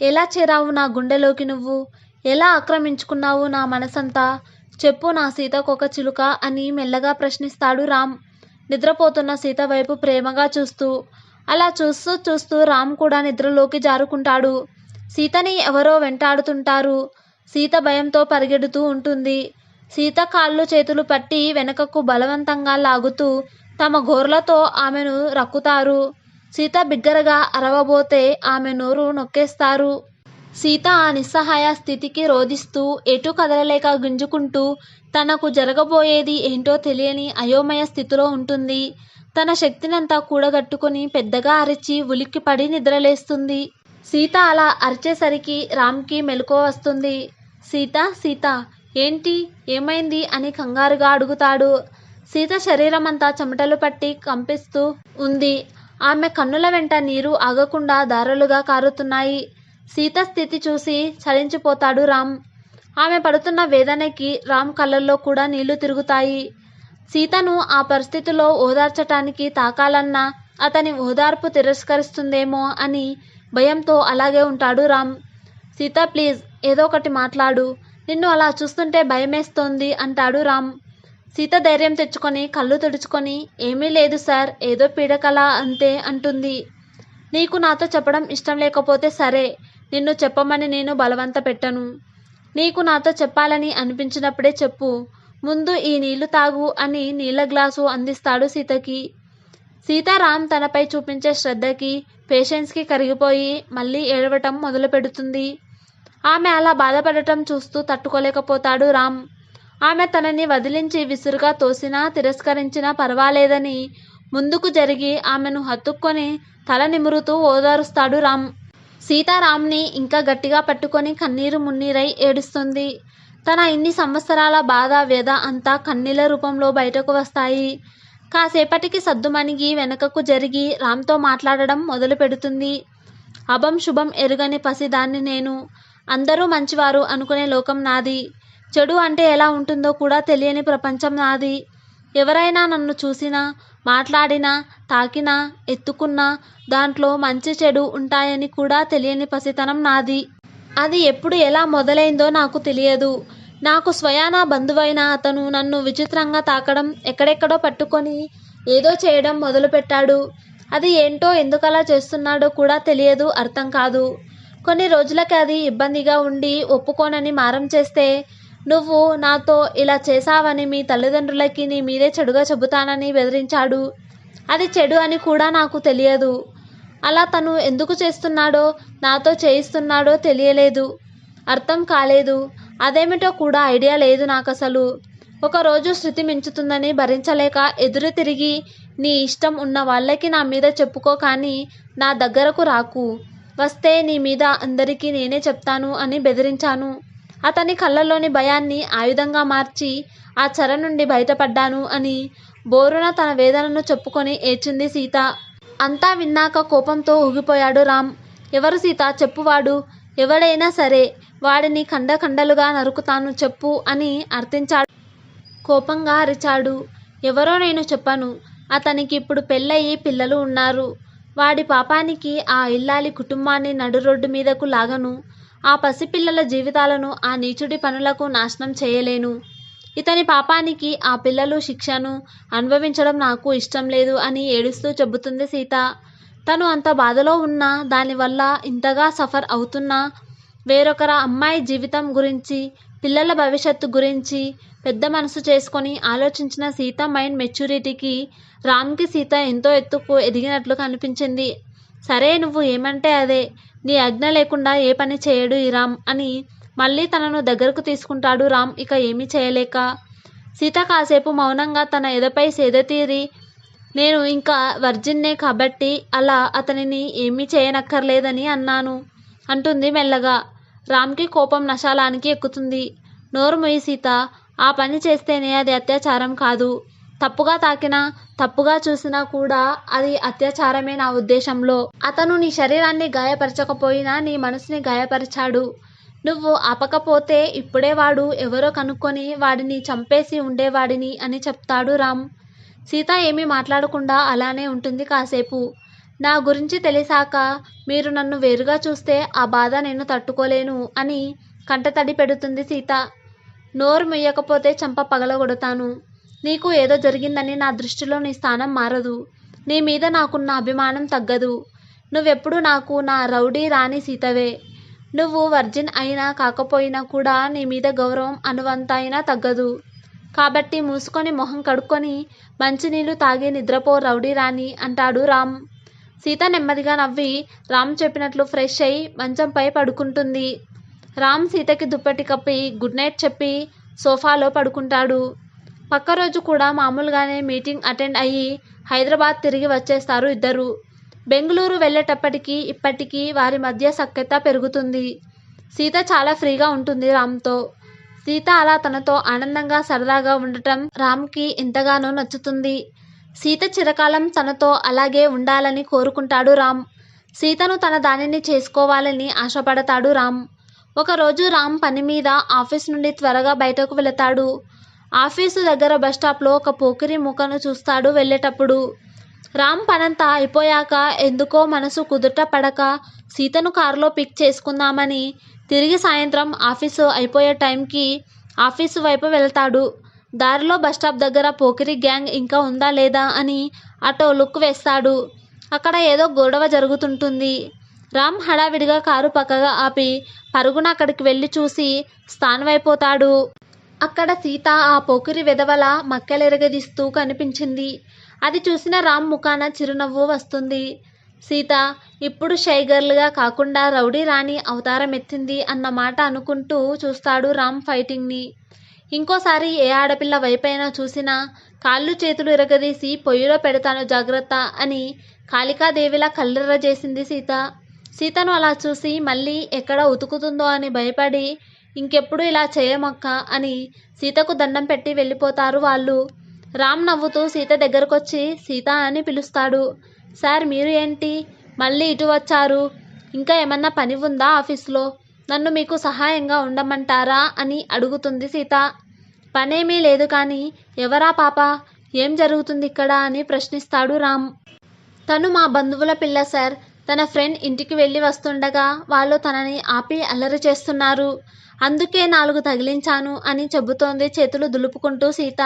ఎలా చేరావు నా గుండెలోకి నువ్వు? ఎలా ఆక్రమించుకున్నావు నా మనసంతా? చెప్పు నా సీతకొక చిలుక అని మెల్లగా ప్రశ్నిస్తాడు రామ్, నిద్రపోతున్న సీత వైపు ప్రేమగా చూస్తూ. అలా చూస్తూ చూస్తూ రామ్ కూడా నిద్రలోకి జారుకుంటాడు. సీతని ఎవరో వెంటాడుతుంటారు. సీత భయంతో పరిగెడుతూ ఉంటుంది. సీత కాళ్ళు చేతులు పట్టి వెనకకు బలవంతంగా లాగుతూ తమ గోర్లతో ఆమెను రక్కుతారు. సీత బిగ్గరగా అరవబోతే ఆమె నోరు నొక్కేస్తారు. సీత ఆ నిస్సహాయ స్థితికి రోదిస్తూ ఎటూ కదలలేక గుంజుకుంటూ తనకు జరగబోయేది ఏంటో తెలియని అయోమయ స్థితిలో ఉంటుంది. తన శక్తినంతా కూడగట్టుకుని పెద్దగా అరిచి ఉలిక్కిపడి నిద్రలేస్తుంది. సీత అలా అరిచేసరికి రామ్కి మెలకువ వస్తుంది. సీత సీత ఏంటి, ఏమైంది అని కంగారుగా అడుగుతాడు. సీత శరీరమంతా చెమటలు పట్టి కంపిస్తూ ఉంది. ఆమె కన్నుల వెంట నీరు ఆగకుండా ధారలుగా కారుతున్నాయి. సీత స్థితి చూసి చలించిపోతాడు రామ్. ఆమె పడుతున్న వేదనకి రామ్ కళ్ళల్లో కూడా నీళ్లు తిరుగుతాయి. సీతను ఆ పరిస్థితిలో ఓదార్చటానికి తాకాలన్నా అతని ఓదార్పు తిరస్కరిస్తుందేమో అని భయంతో అలాగే ఉంటాడు రామ్. సీత ప్లీజ్ ఏదో ఒకటి మాట్లాడు, నిన్ను అలా చూస్తుంటే భయమేస్తోంది అంటాడు రామ్. సీత ధైర్యం తెచ్చుకొని కళ్ళు తుడుచుకొని ఏమీ లేదు సార్, ఏదో పీడకల అంతే అంటుంది. నీకు నాతో చెప్పడం ఇష్టం లేకపోతే సరే, నిన్ను చెప్పమని నేను బలవంత పెట్టను. నీకు నాతో చెప్పాలని అనిపించినప్పుడే చెప్పు. ముందు ఈ నీళ్లు తాగు అని నీళ్ల గ్లాసు అందిస్తాడు సీతకి. సీతారాం తనపై చూపించే శ్రద్ధకి, పేషెన్స్కి కరిగిపోయి మళ్ళీ ఏడవటం మొదలు పెడుతుంది. ఆమె అలా బాధపడటం చూస్తూ తట్టుకోలేకపోతాడు రామ్. ఆమె తనని వదిలించి విసురుగా తోసినా తిరస్కరించినా పర్వాలేదని ముందుకు జరిగి ఆమెను హత్తుక్కొని తల నిమురుతూ ఓదారుస్తాడు రామ్. సీతారాంని ఇంకా గట్టిగా పట్టుకొని కన్నీరు మున్నీరై ఏడుస్తుంది. తన ఇన్ని సంవత్సరాల బాధ వ్యధ అంతా కన్నీళ్ల రూపంలో బయటకు వస్తాయి. కాసేపటికి సద్దుమణిగి వెనకకు జరిగి రామ్తో మాట్లాడడం మొదలు పెడుతుంది. అభం శుభం ఎరుగని పసిదాన్ని నేను. అందరూ మంచివారు అనుకునే లోకం నాది. చెడు అంటే ఎలా ఉంటుందో కూడా తెలియని ప్రపంచం నాది. ఎవరైనా నన్ను చూసినా, మాట్లాడినా, తాకినా, ఎత్తుకున్నా దాంట్లో మంచి చెడు ఉంటాయని కూడా తెలియని పసితనం నాది. అది ఎప్పుడు ఎలా మొదలైందో నాకు తెలియదు. నాకు స్వయానా బంధువైన అతను నన్ను విచిత్రంగా తాకడం, ఎక్కడెక్కడో పట్టుకొని ఏదో చేయడం మొదలుపెట్టాడు. అది ఏంటో ఎందుకలా చేస్తున్నాడో కూడా తెలియదు, అర్థం కాదు. కొన్ని రోజులకి అది ఇబ్బందిగా ఉండి ఒప్పుకోనని మారం చేస్తే, నువ్వు నాతో ఇలా చేశావని మీ తల్లిదండ్రులకి నీ మీదే చెడుగా చెబుతానని బెదిరించాడు. అది చెడు అని కూడా నాకు తెలియదు. అలా తను ఎందుకు చేస్తున్నాడో, నాతో చేయిస్తున్నాడో తెలియలేదు, అర్థం కాలేదు. అదేమిటో కూడా ఐడియా లేదు నాకసలు. ఒకరోజు శృతి మించుతుందని భరించలేక ఎదురు తిరిగి నీ ఇష్టం ఉన్న వాళ్ళకి నా మీద చెప్పుకో, కానీ నా దగ్గరకు రాకు. వస్తే నీ మీద అందరికీ నేనే చెప్తాను అని బెదిరించాను. అతని కళ్ళల్లోని భయాన్ని ఆయుధంగా మార్చి ఆ చెర నుండి బయటపడ్డాను అని బోరున తన వేదనను చెప్పుకొని ఏడ్చింది సీత. అంతా విన్నాక కోపంతో ఊగిపోయాడు రామ్. ఎవరు సీత, చెప్పువాడు ఎవడైనా సరే, వాడిని ఖండఖండలుగా నరుకుతాను చెప్పు అని అర్థించాడు. కోపంగా అరిచాడు. ఎవరో నేను చెప్పను. అతనికి ఇప్పుడు పెళ్ళయి పిల్లలు ఉన్నారు. వాడి పాపానికి ఆ ఇల్లాలి కుటుంబాన్ని నడు రోడ్డు మీదకు లాగను. ఆ పసిపిల్లల జీవితాలను ఆ నీచుడి పనులకు నాశనం చేయలేను. ఇతని పాపానికి ఆ పిల్లలు శిక్షను అనుభవించడం నాకు ఇష్టం లేదు అని ఏడుస్తూ చెబుతుంది సీత. తను అంత బాధలో ఉన్నా, దానివల్ల ఇంతగా సఫర్ అవుతున్నా, వేరొకర అమ్మాయి జీవితం గురించి పిల్లల భవిష్యత్తు గురించి పెద్ద మనసు చేసుకొని ఆలోచించిన సీత మైండ్ మెచ్యూరిటీకి రామ్కి సీత ఎంతో ఎత్తుకు ఎదిగినట్లు కనిపించింది. సరే, నువ్వు ఏమంటే అదే, నీ ఆజ్ఞ లేకుండా ఏ పని చేయడు ఈ రామ్ అని మళ్ళీ తనను దగ్గరకు తీసుకుంటాడు రామ్. ఇక ఏమీ చేయలేక సీత కాసేపు మౌనంగా తన ఎదపై సేద తీరి, నేను ఇంకా వర్జిన్నే కాబట్టి అలా అతనిని ఏమీ చేయనక్కర్లేదని అన్నాను అంటుంది మెల్లగా. రామ్కి కోపం నశాలానికి ఎక్కుతుంది. నోరు ముయ్యి సీత, ఆ పని చేస్తేనే అది అత్యాచారం కాదు. తప్పుగా తాకినా తప్పుగా చూసినా కూడా అది అత్యాచారమే నా ఉద్దేశంలో. అతను నీ శరీరాన్ని గాయపరచకపోయినా నీ మనసుని గాయపరిచాడు. నువ్వు ఆపకపోతే ఇప్పుడే వాడు ఎవరో కనుక్కొని వాడిని చంపేసి ఉండేవాడిని అని చెప్తాడు రామ్. సీత ఏమీ మాట్లాడకుండా అలానే ఉంటుంది కాసేపు. నా గురించి తెలిసాక మీరు నన్ను వేరుగా చూస్తే ఆ బాధ నేను తట్టుకోలేను అని కంటతడి పెడుతుంది సీత. నోరు ముయ్యకపోతే చంప పగలగొడతాను. నీకు ఏదో జరిగిందని నా దృష్టిలో నీ స్థానం మారదు. నీ మీద నాకున్న అభిమానం తగ్గదు. నువ్వెప్పుడు నాకు నా రౌడీ రాణి సీతవే. నువ్వు వర్జిన్ అయినా కాకపోయినా కూడా నీ మీద గౌరవం అనువంత అయినా తగ్గదు. కాబట్టి మూసుకొని మొహం కడుక్కొని మంచినీళ్లు తాగి నిద్రపో రౌడీ రాణి అంటాడు రామ్. సీత నెమ్మదిగా నవ్వి రామ్ చెప్పినట్లు ఫ్రెష్ అయి మంచంపై పడుకుంటుంది. రామ్ సీతకి దుప్పటి కప్పి గుడ్ నైట్ చెప్పి సోఫాలో పడుకుంటాడు. పక్క రోజు కూడా మామూలుగానే మీటింగ్ అటెండ్ అయ్యి హైదరాబాద్ తిరిగి వచ్చేస్తారు ఇద్దరు. బెంగళూరు వెళ్ళేటప్పటికి ఇప్పటికీ వారి మధ్య సఖ్యత పెరుగుతుంది. సీత చాలా ఫ్రీగా ఉంటుంది రామ్తో. సీత అలా తనతో ఆనందంగా సరదాగా ఉండటం రామ్కి ఎంతగానో నచ్చుతుంది. సీత చిరకాలం తనతో అలాగే ఉండాలని కోరుకుంటాడు రామ్. సీతను తన దానిని చేసుకోవాలని ఆశపడతాడు రామ్. ఒకరోజు రామ్ పని మీద ఆఫీస్ నుండి త్వరగా బయటకు వెళతాడు. ఆఫీసు దగ్గర బస్టాప్లో ఒక పోకిరి మూకను చూస్తాడు వెళ్ళేటప్పుడు. రామ్ పనంతా అయిపోయాక ఎందుకో మనసు కుదుట పడక సీతను కారులో పిక్ చేసుకుందామని తిరిగి సాయంత్రం ఆఫీసు అయిపోయే టైంకి ఆఫీసు వైపు వెళ్తాడు. దారిలో బస్టాప్ దగ్గర పోకిరి గ్యాంగ్ ఇంకా ఉందా లేదా అని అటో లుక్ వేస్తాడు. అక్కడ ఏదో గొడవ జరుగుతుంటుంది. రామ్ హడావిడిగా కారు పక్కగా ఆపి పరుగున అక్కడికి వెళ్ళి చూసి స్థానమైపోతాడు. అక్కడ సీత ఆ పోకిరి వెధవల మక్కెలెరగదీస్తూ కనిపించింది. అది చూసిన రామ్ ముఖాన చిరునవ్వు వస్తుంది. సీత ఇప్పుడు షై గర్ల్గా కాకుండా రౌడీ రాణి అవతారం ఎత్తింది అన్న మాట అనుకుంటూ చూస్తాడు రామ్ ఫైటింగ్ని. ఇంకోసారి ఏ ఆడపిల్ల వైపైనా చూసినా కాళ్ళు చేతులు ఇరగదీసి పొయ్యిలో పెడతాను జాగ్రత్త అని కాళికాదేవిలా కళ్ళెర్ర చేసింది సీత. సీతను అలా చూసి మళ్ళీ ఎక్కడ ఉతుకుతుందో అని భయపడి ఇంకెప్పుడు ఇలా చేయమక్క అని సీతకు దండం పెట్టి వెళ్ళిపోతారు వాళ్ళు. రామ్ నవ్వుతూ సీత దగ్గరకొచ్చి సీత అని పిలుస్తాడు. సార్, మీరు ఏంటి మళ్ళీ ఇటు వచ్చారు? ఇంకా ఏమన్నా పని ఉందా ఆఫీస్లో? నన్ను మీకు సహాయంగా ఉండమంటారా అని అడుగుతుంది సీత. పనేమీ లేదు కానీ ఎవరా పాప, ఏం జరుగుతుంది ఇక్కడ అని ప్రశ్నిస్తాడు రామ్. తను మా బంధువుల పిల్ల సార్. తన ఫ్రెండ్ ఇంటికి వెళ్ళి వస్తుండగా వాళ్ళు తనని ఆపి అల్లరి చేస్తున్నారు. అందుకే 4 తగిలించాను అని చెబుతోంది చేతులు దులుపుకుంటూ సీత.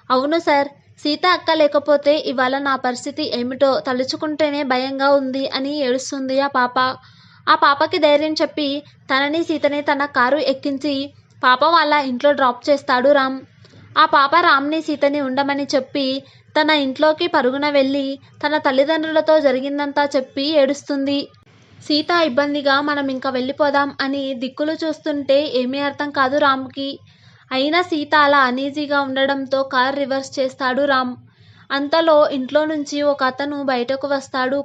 అవును సార్, సీత అక్క లేకపోతే ఇవాళ నా పరిస్థితి ఏమిటో తలుచుకుంటేనే భయంగా ఉంది అని ఏడుస్తుంది ఆ పాప. ఆ పాపకి ధైర్యం చెప్పి తనని సీతని తన కారు ఎక్కించి పాప వాళ్ళ ఇంట్లో డ్రాప్ చేస్తాడు రామ్. ఆ పాప రామ్ని సీతని ఉండమని చెప్పి తన ఇంట్లోకి పరుగున వెళ్ళి తన తల్లిదండ్రులతో జరిగిందంతా చెప్పి ఏడుస్తుంది. సీత ఇబ్బందిగా మనం ఇంకా వెళ్ళిపోదాం అని దిక్కులు చూస్తుంటే ఏమీ అర్థం కాదు రామ్కి. అయినా సీత అలా అనీజీగా ఉండడంతో కార్ రివర్స్ చేస్తాడు రామ్. అంతలో ఇంట్లో నుంచి ఒక అతను బయటకు వస్తాడు.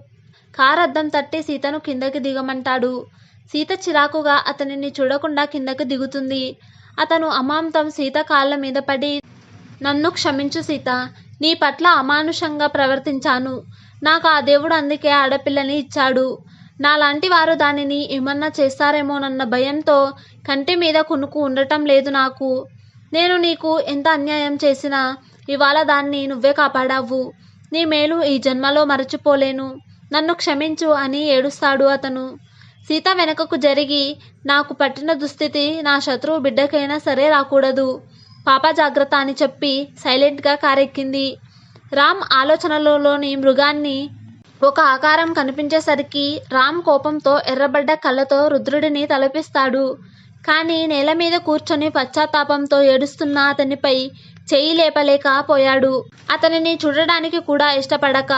కార్ అద్దం తట్టి సీతను కిందకి దిగమంటాడు. సీత చిరాకుగా అతనిని చూడకుండా కిందకి దిగుతుంది. అతను అమాంతం సీత కాళ్ళ మీద పడి, నన్ను క్షమించు సీత, నీ పట్ల అమానుషంగా ప్రవర్తించాను. నాకు ఆ దేవుడు అందుకే ఆడపిల్లని ఇచ్చాడు. నాలాంటి వారు దానిని ఏమన్నా చేస్తారేమోనన్న భయంతో కంటి మీద కునుకు ఉండటం లేదు నాకు. నేను నీకు ఎంత అన్యాయం చేసినా ఇవాళ దాన్ని నువ్వే కాపాడావు. నీ మేలు ఈ జన్మలో మరచిపోలేను. నన్ను క్షమించు అని ఏడుస్తాడు అతను. సీత వెనకకు జరిగి, నాకు పట్టిన దుస్థితి నా శత్రువు బిడ్డకైనా సరే రాకూడదు. పాప జాగ్రత్త అని చెప్పి సైలెంట్గా కారెక్కింది. రామ్ ఆలోచనలలోని మృగాన్ని ఒక ఆకారం కనిపించేసరికి రామ్ కోపంతో ఎర్రబడ్డ కళ్ళతో రుద్రుడిని తలపిస్తాడు. కానీ నేల మీద కూర్చొని పశ్చాత్తాపంతో ఏడుస్తున్న అతనిపై చెయ్యి లేపలేకపోయాడు. అతనిని చూడడానికి కూడా ఇష్టపడక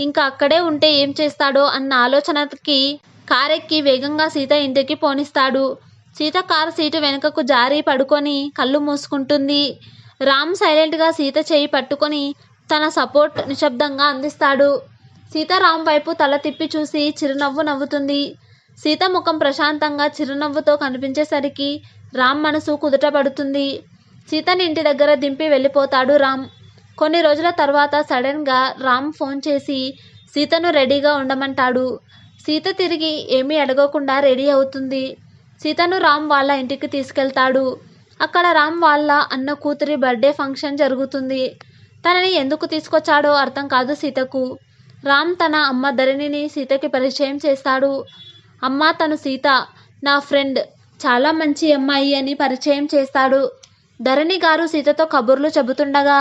ఇంకా అక్కడే ఉంటే ఏం చేస్తాడో అన్న ఆలోచనకి కారెక్కి వేగంగా సీత ఇంటికి పోనిస్తాడు. సీత కారు సీటు వెనుకకు జారి పడుకొని కళ్ళు మూసుకుంటుంది. రామ్ సైలెంట్గా సీత చేయి పట్టుకొని తన సపోర్ట్ నిశ్శబ్దంగా అందిస్తాడు. సీత రామ్ వైపు తల తిప్పి చూసి చిరునవ్వు నవ్వుతుంది. సీత ముఖం ప్రశాంతంగా చిరునవ్వుతో కనిపించేసరికి రామ్ మనసు కుదుటపడుతుంది. సీతని ఇంటి దగ్గర దింపి వెళ్ళిపోతాడు రామ్. కొన్ని రోజుల తర్వాత సడన్గా రామ్ ఫోన్ చేసి సీతను రెడీగా ఉండమంటాడు. సీత తిరిగి ఏమీ అడగకుండా రెడీ అవుతుంది. సీతను రామ్ వాళ్ళ ఇంటికి తీసుకెళ్తాడు. అక్కడ రామ్ వాళ్ళ అన్న కూతురి బర్త్డే ఫంక్షన్ జరుగుతుంది. తనని ఎందుకు తీసుకొచ్చాడో అర్థం కాదు సీతకు. రామ్ తన అమ్మ ధరణిని సీతకి పరిచయం చేస్తాడు. అమ్మ తను సీత, నా ఫ్రెండ్, చాలా మంచి అమ్మాయి అని పరిచయం చేస్తాడు. ధరణి గారు సీతతో కబుర్లు చెబుతుండగా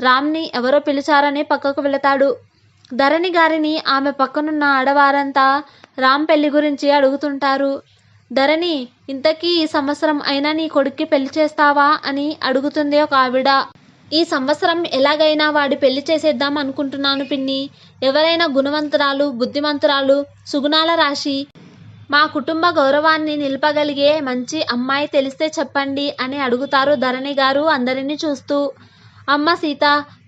రామ్ని ఎవరో పిలిచారని పక్కకు వెళతాడు. ధరణి గారిని ఆమె పక్కనున్న ఆడవారంతా రామ్ పెళ్లి గురించి అడుగుతుంటారు. ధరణి, ఇంతకీ ఈ సంవత్సరం అయినా నీ కొడుక్కి పెళ్లి చేస్తావా అని అడుగుతుంది ఒక ఆవిడ. ఈ సంవత్సరం ఎలాగైనా వాడి పెళ్లి చేసేద్దాం అనుకుంటున్నాను పిన్ని. ఎవరైనా గుణవంతురాలు, బుద్ధిమంతురాలు, సుగుణాల రాశి, మా కుటుంబ గౌరవాన్ని నిలపగలిగే మంచి అమ్మాయి తెలిస్తే చెప్పండి అని అడుగుతారు ధరణి గారు అందరినీ చూస్తూ. అమ్మ సీత,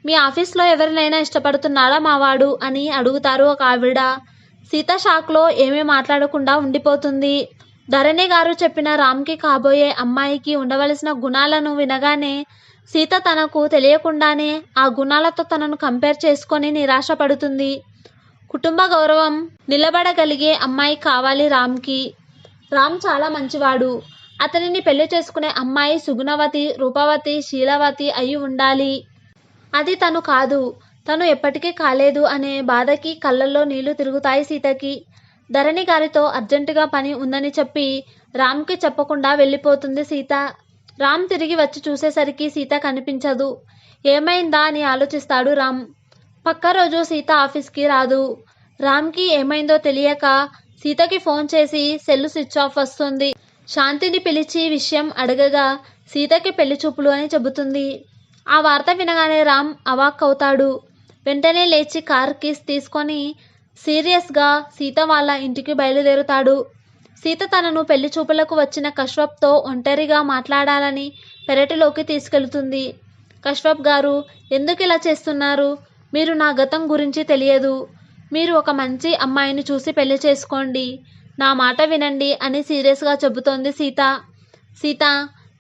మీ ఆఫీస్లో ఎవరినైనా ఇష్టపడుతున్నాడా మావాడు అని అడుగుతారు ఒక ఆవిడ. సీత షాక్లో ఏమీ మాట్లాడకుండా ఉండిపోతుంది. ధరణి గారు చెప్పిన రామ్కి కాబోయే అమ్మాయికి ఉండవలసిన గుణాలను వినగానే సీత తనకు తెలియకుండానే ఆ గుణాలతో తనను కంపేర్ చేసుకొని నిరాశపడుతుంది. కుటుంబ గౌరవం నిలబడగలిగే అమ్మాయి కావాలి రామ్కి. రామ్ చాలా మంచివాడు. అతనిని పెళ్లి చేసుకునే అమ్మాయి సుగుణవతి, రూపవతి, శీలవతి అయి ఉండాలి. అది తను కాదు. తను ఎప్పటికీ కాలేదు అనే బాధకి కళ్ళల్లో నీళ్లు తిరుగుతాయి సీతకి. ధరణి గారితో అర్జెంటుగా పని ఉందని చెప్పి రామ్కి చెప్పకుండా వెళ్ళిపోతుంది సీత. రామ్ తిరిగి వచ్చి చూసేసరికి సీత కనిపించదు. ఏమైందా అని ఆలోచిస్తాడు రామ్. పక్క రోజు సీత ఆఫీస్కి రాదు. రామ్కి ఏమైందో తెలియక సీతకి ఫోన్ చేసి సెల్లు స్విచ్ ఆఫ్ వస్తుంది. శాంతిని పిలిచి విషయం అడగగా సీతకి పెళ్లి చూపులు అని చెబుతుంది. ఆ వార్త వినగానే రామ్ అవాక్కవుతాడు. వెంటనే లేచి కార్ కీస్ తీసుకొని సీరియస్గా సీత వాళ్ళ ఇంటికి బయలుదేరుతాడు. సీత తనను పెళ్లి చూపులకు వచ్చిన కశ్యప్తో ఒంటరిగా మాట్లాడాలని పెరటిలోకి తీసుకెళ్తుంది. కశ్యప్ గారు, ఎందుకు ఇలా చేస్తున్నారు? మీరు నా గతం గురించి తెలియదు. మీరు ఒక మంచి అమ్మాయిని చూసి పెళ్లి చేసుకోండి. నా మాట వినండి అని సీరియస్గా చెబుతోంది సీత. సీత,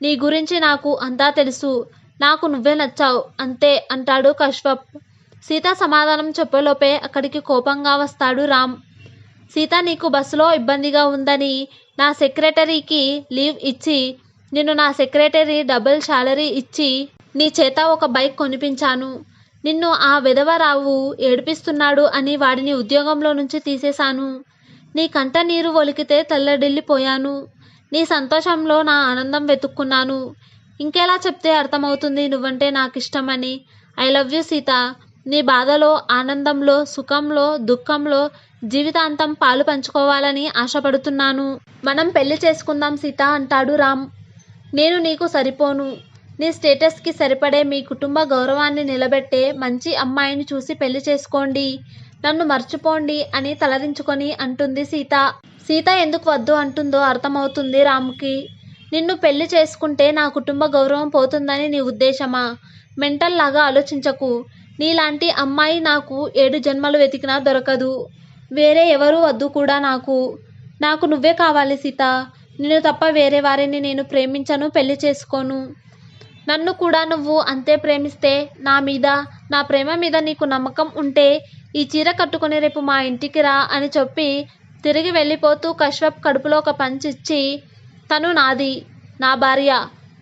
నీ గురించి నాకు అంతా తెలుసు. నాకు నువ్వే నచ్చావు అంతే అంటాడు కశ్యప్. సీత సమాధానం చెప్పలోపే అక్కడికి కోపంగా వస్తాడు రామ్. సీత, నీకు బస్సులో ఇబ్బందిగా ఉందని నా సెక్రటరీకి లీవ్ ఇచ్చి నిన్ను నా సెక్రటరీ డబుల్ శాలరీ ఇచ్చి నీ చేత ఒక బైక్ కొనిపించాను. నిన్ను ఆ వెధవరావు ఏడిపిస్తున్నాడు అని వాడిని ఉద్యోగంలో నుంచి తీసేశాను. నీ కంట నీరు ఒలికితే తెల్లడిల్లిపోయాను. నీ సంతోషంలో నా ఆనందం వెతుక్కున్నాను. ఇంకెలా చెప్తే అర్థమవుతుంది నువ్వంటే నాకు ఇష్టమని? I love you Sita. నీ బాధలో, ఆనందంలో, సుఖంలో, దుఃఖంలో జీవితాంతం పాలు పంచుకోవాలని ఆశపడుతున్నాను. మనం పెళ్లి చేసుకుందాం సీత అంటాడు రామ్. నేను నీకు సరిపోను. నీ స్టేటస్కి సరిపడే మీ కుటుంబ గౌరవాన్ని నిలబెట్టే మంచి అమ్మాయిని చూసి పెళ్లి చేసుకోండి. నన్ను మర్చిపోండి అని తలదించుకొని అంటుంది సీత. సీత ఎందుకు వద్దు అంటుందో అర్థమవుతుంది రామ్కి. నిన్ను పెళ్లి చేసుకుంటే నా కుటుంబ గౌరవం పోతుందని నీ ఉద్దేశమా? మెంటల్ లాగా ఆలోచించకు. నీలాంటి అమ్మాయి నాకు 7 జన్మలు వెతికినా దొరకదు. వేరే ఎవరూ వద్దు కూడా నాకు. నాకు నువ్వే కావాలి సీత. నిన్ను తప్ప వేరే వారిని నేను ప్రేమించను, పెళ్లి చేసుకోను. నన్ను కూడా నువ్వు అంతే ప్రేమిస్తే, నా మీద, నా ప్రేమ మీద నీకు నమ్మకం ఉంటే ఈ చీర కట్టుకుని రేపు మా ఇంటికి రా అని చెప్పి తిరిగి వెళ్ళిపోతూ కశ్యప్ కడుపులో ఒక పంచ్ ఇచ్చి, తను నాది, నా భార్య.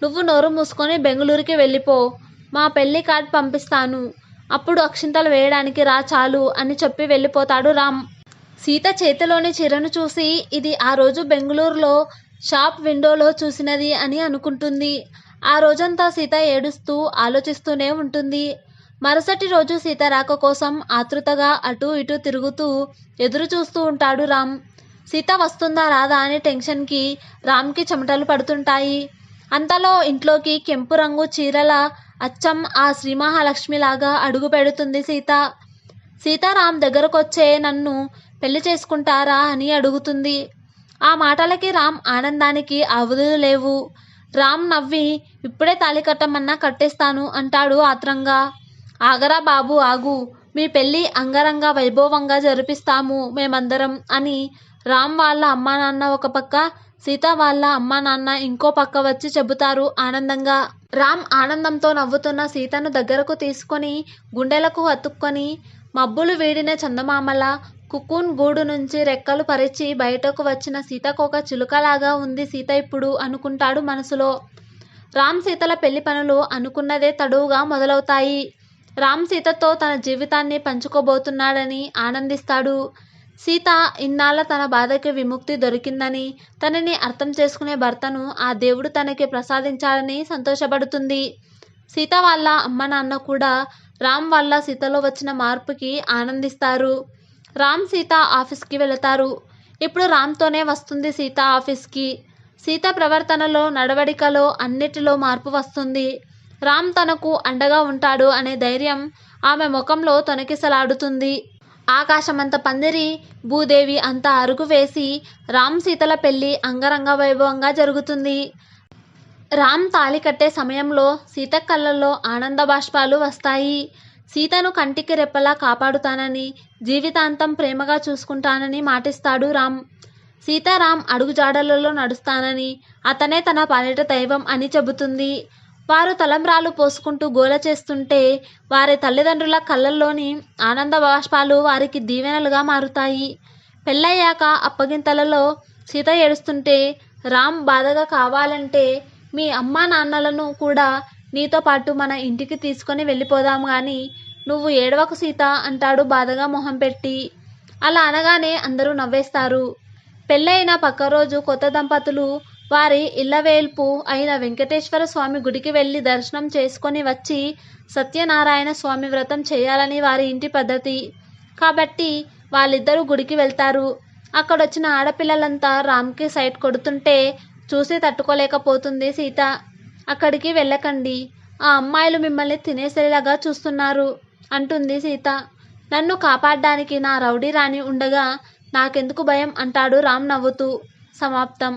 నువ్వు నోరు మూసుకొని బెంగళూరుకి వెళ్ళిపో. మా పెళ్లి కార్డ్ పంపిస్తాను. అప్పుడు అక్షింతలు వేయడానికి రా చాలు అని చెప్పి వెళ్ళిపోతాడు రామ్. సీత చేతిలోని చీరను చూసి ఇది ఆ రోజు బెంగళూరులో షాప్ విండోలో చూసినది అని అనుకుంటుంది. ఆ రోజంతా సీత ఏడుస్తూ ఆలోచిస్తూనే ఉంటుంది. మరుసటి రోజు సీత రాక కోసం ఆతృతగా అటూ ఇటూ తిరుగుతూ ఎదురు చూస్తూ ఉంటాడు రామ్. సీత వస్తుందా రాదా అని టెన్షన్కి రామ్కి చెమటలు పడుతుంటాయి. అంతలో ఇంట్లోకి కెంపు రంగు చీరల అచ్చం ఆ శ్రీ మహాలక్ష్మిలాగా అడుగు పెడుతుంది సీత. సీతారాం దగ్గరకొచ్చే నన్ను పెళ్లి చేసుకుంటారా అని అడుగుతుంది. ఆ మాటలకి రామ్ ఆనందానికి అవధులు లేవు. రామ్ నవ్వి ఇప్పుడే తాళి కట్టమన్నా కట్టేస్తాను అంటాడు ఆత్రంగా. ఆగరా బాబు ఆగు, మీ పెళ్ళి అంగరంగ వైభవంగా జరిపిస్తాము మేమందరం అని రామ్ వాళ్ళ అమ్మా నాన్న ఒక పక్క, సీత వాళ్ళ అమ్మా నాన్న ఇంకో పక్క వచ్చి చెబుతారు ఆనందంగా. రామ్ ఆనందంతో నవ్వుతున్న సీతను దగ్గరకు తీసుకొని గుండెలకు హత్తుక్కొని మబ్బులు వీడిన చందమామల కుకూన్ గూడు నుంచి రెక్కలు పరిచి బయటకు వచ్చిన సీతకొక చిలుకలాగా ఉంది సీత ఇప్పుడు అనుకుంటాడు మనసులో. రామ్ సీతల పెళ్లి పనులు అనుకున్నదే తడువుగా మొదలవుతాయి. రామ్ సీతతో తన జీవితాన్ని పంచుకోబోతున్నాడని ఆనందిస్తాడు. సీత ఇన్నాళ్ళ తన బాధకి విముక్తి దొరికిందని, తనని అర్థం చేసుకునే భర్తను ఆ దేవుడు తనకి ప్రసాదించాడని సంతోషపడుతుంది. సీత వాళ్ళ అమ్మ నాన్న కూడా రామ్ వల్ల సీతలో వచ్చిన మార్పుకి ఆనందిస్తారు. రామ్ సీత ఆఫీస్కి వెళతారు. ఇప్పుడు రామ్తోనే వస్తుంది సీత ఆఫీస్కి. సీత ప్రవర్తనలో నడవడికలో అన్నిటిలో మార్పు వస్తుంది. రామ్ తనకు అండగా ఉంటాడు అనే ధైర్యం ఆమె ముఖంలో తొణికిసలాడుతుంది. ఆకాశమంత పందిరి, భూదేవి అంత అరుగు వేసి రామ్ సీతల పెళ్లి అంగరంగ వైభవంగా జరుగుతుంది. రామ్ తాళి కట్టే సమయంలో సీత కళ్ళల్లో ఆనంద బాష్పాలు వస్తాయి. సీతను కంటికి రెప్పలా కాపాడుతానని, జీవితాంతం ప్రేమగా చూసుకుంటానని మాటిస్తాడు రామ్. సీతారాం అడుగుజాడలలో నడుస్తానని, అతనే తన పాలిట దైవం అని చెబుతుంది. వారు తలంబ్రాలు పోసుకుంటూ గోల చేస్తుంటే వారి తల్లిదండ్రుల కళ్ళల్లోని ఆనంద బాష్పాలు వారికి దీవెనలుగా మారుతాయి. పెళ్ళయ్యాక అప్పగింతలలో సీత ఏడుస్తుంటే రామ్ బాధగా కావాలంటే మీ అమ్మా నాన్నలను కూడా నీతో పాటు మన ఇంటికి తీసుకొని వెళ్ళిపోదాం గాని నువ్వు ఏడవకు సీత అంటాడు బాధగా మొహం పెట్టి. అలా అనగానే అందరూ నవ్వేస్తారు. పెళ్ళైన పక్క రోజు కొత్త దంపతులు వారి ఇళ్ళవేల్పు అయిన వెంకటేశ్వర స్వామి గుడికి వెళ్ళి దర్శనం చేసుకొని వచ్చి సత్యనారాయణ స్వామి వ్రతం చేయాలని వారి ఇంటి పద్ధతి. కాబట్టి వాళ్ళిద్దరూ గుడికి వెళ్తారు. అక్కడొచ్చిన ఆడపిల్లలంతా రామ్కి సైట్ కొడుతుంటే చూసి తట్టుకోలేకపోతుంది సీత. అక్కడికి వెళ్ళకండి, ఆ అమ్మాయిలు మిమ్మల్ని తినేసేలాగా చూస్తున్నారు అంటుంది సీత. నన్ను కాపాడ్డానికి నా రౌడీ రాణి ఉండగా నాకెందుకు భయం అంటాడు రామ్ నవ్వుతూ. సమాప్తం.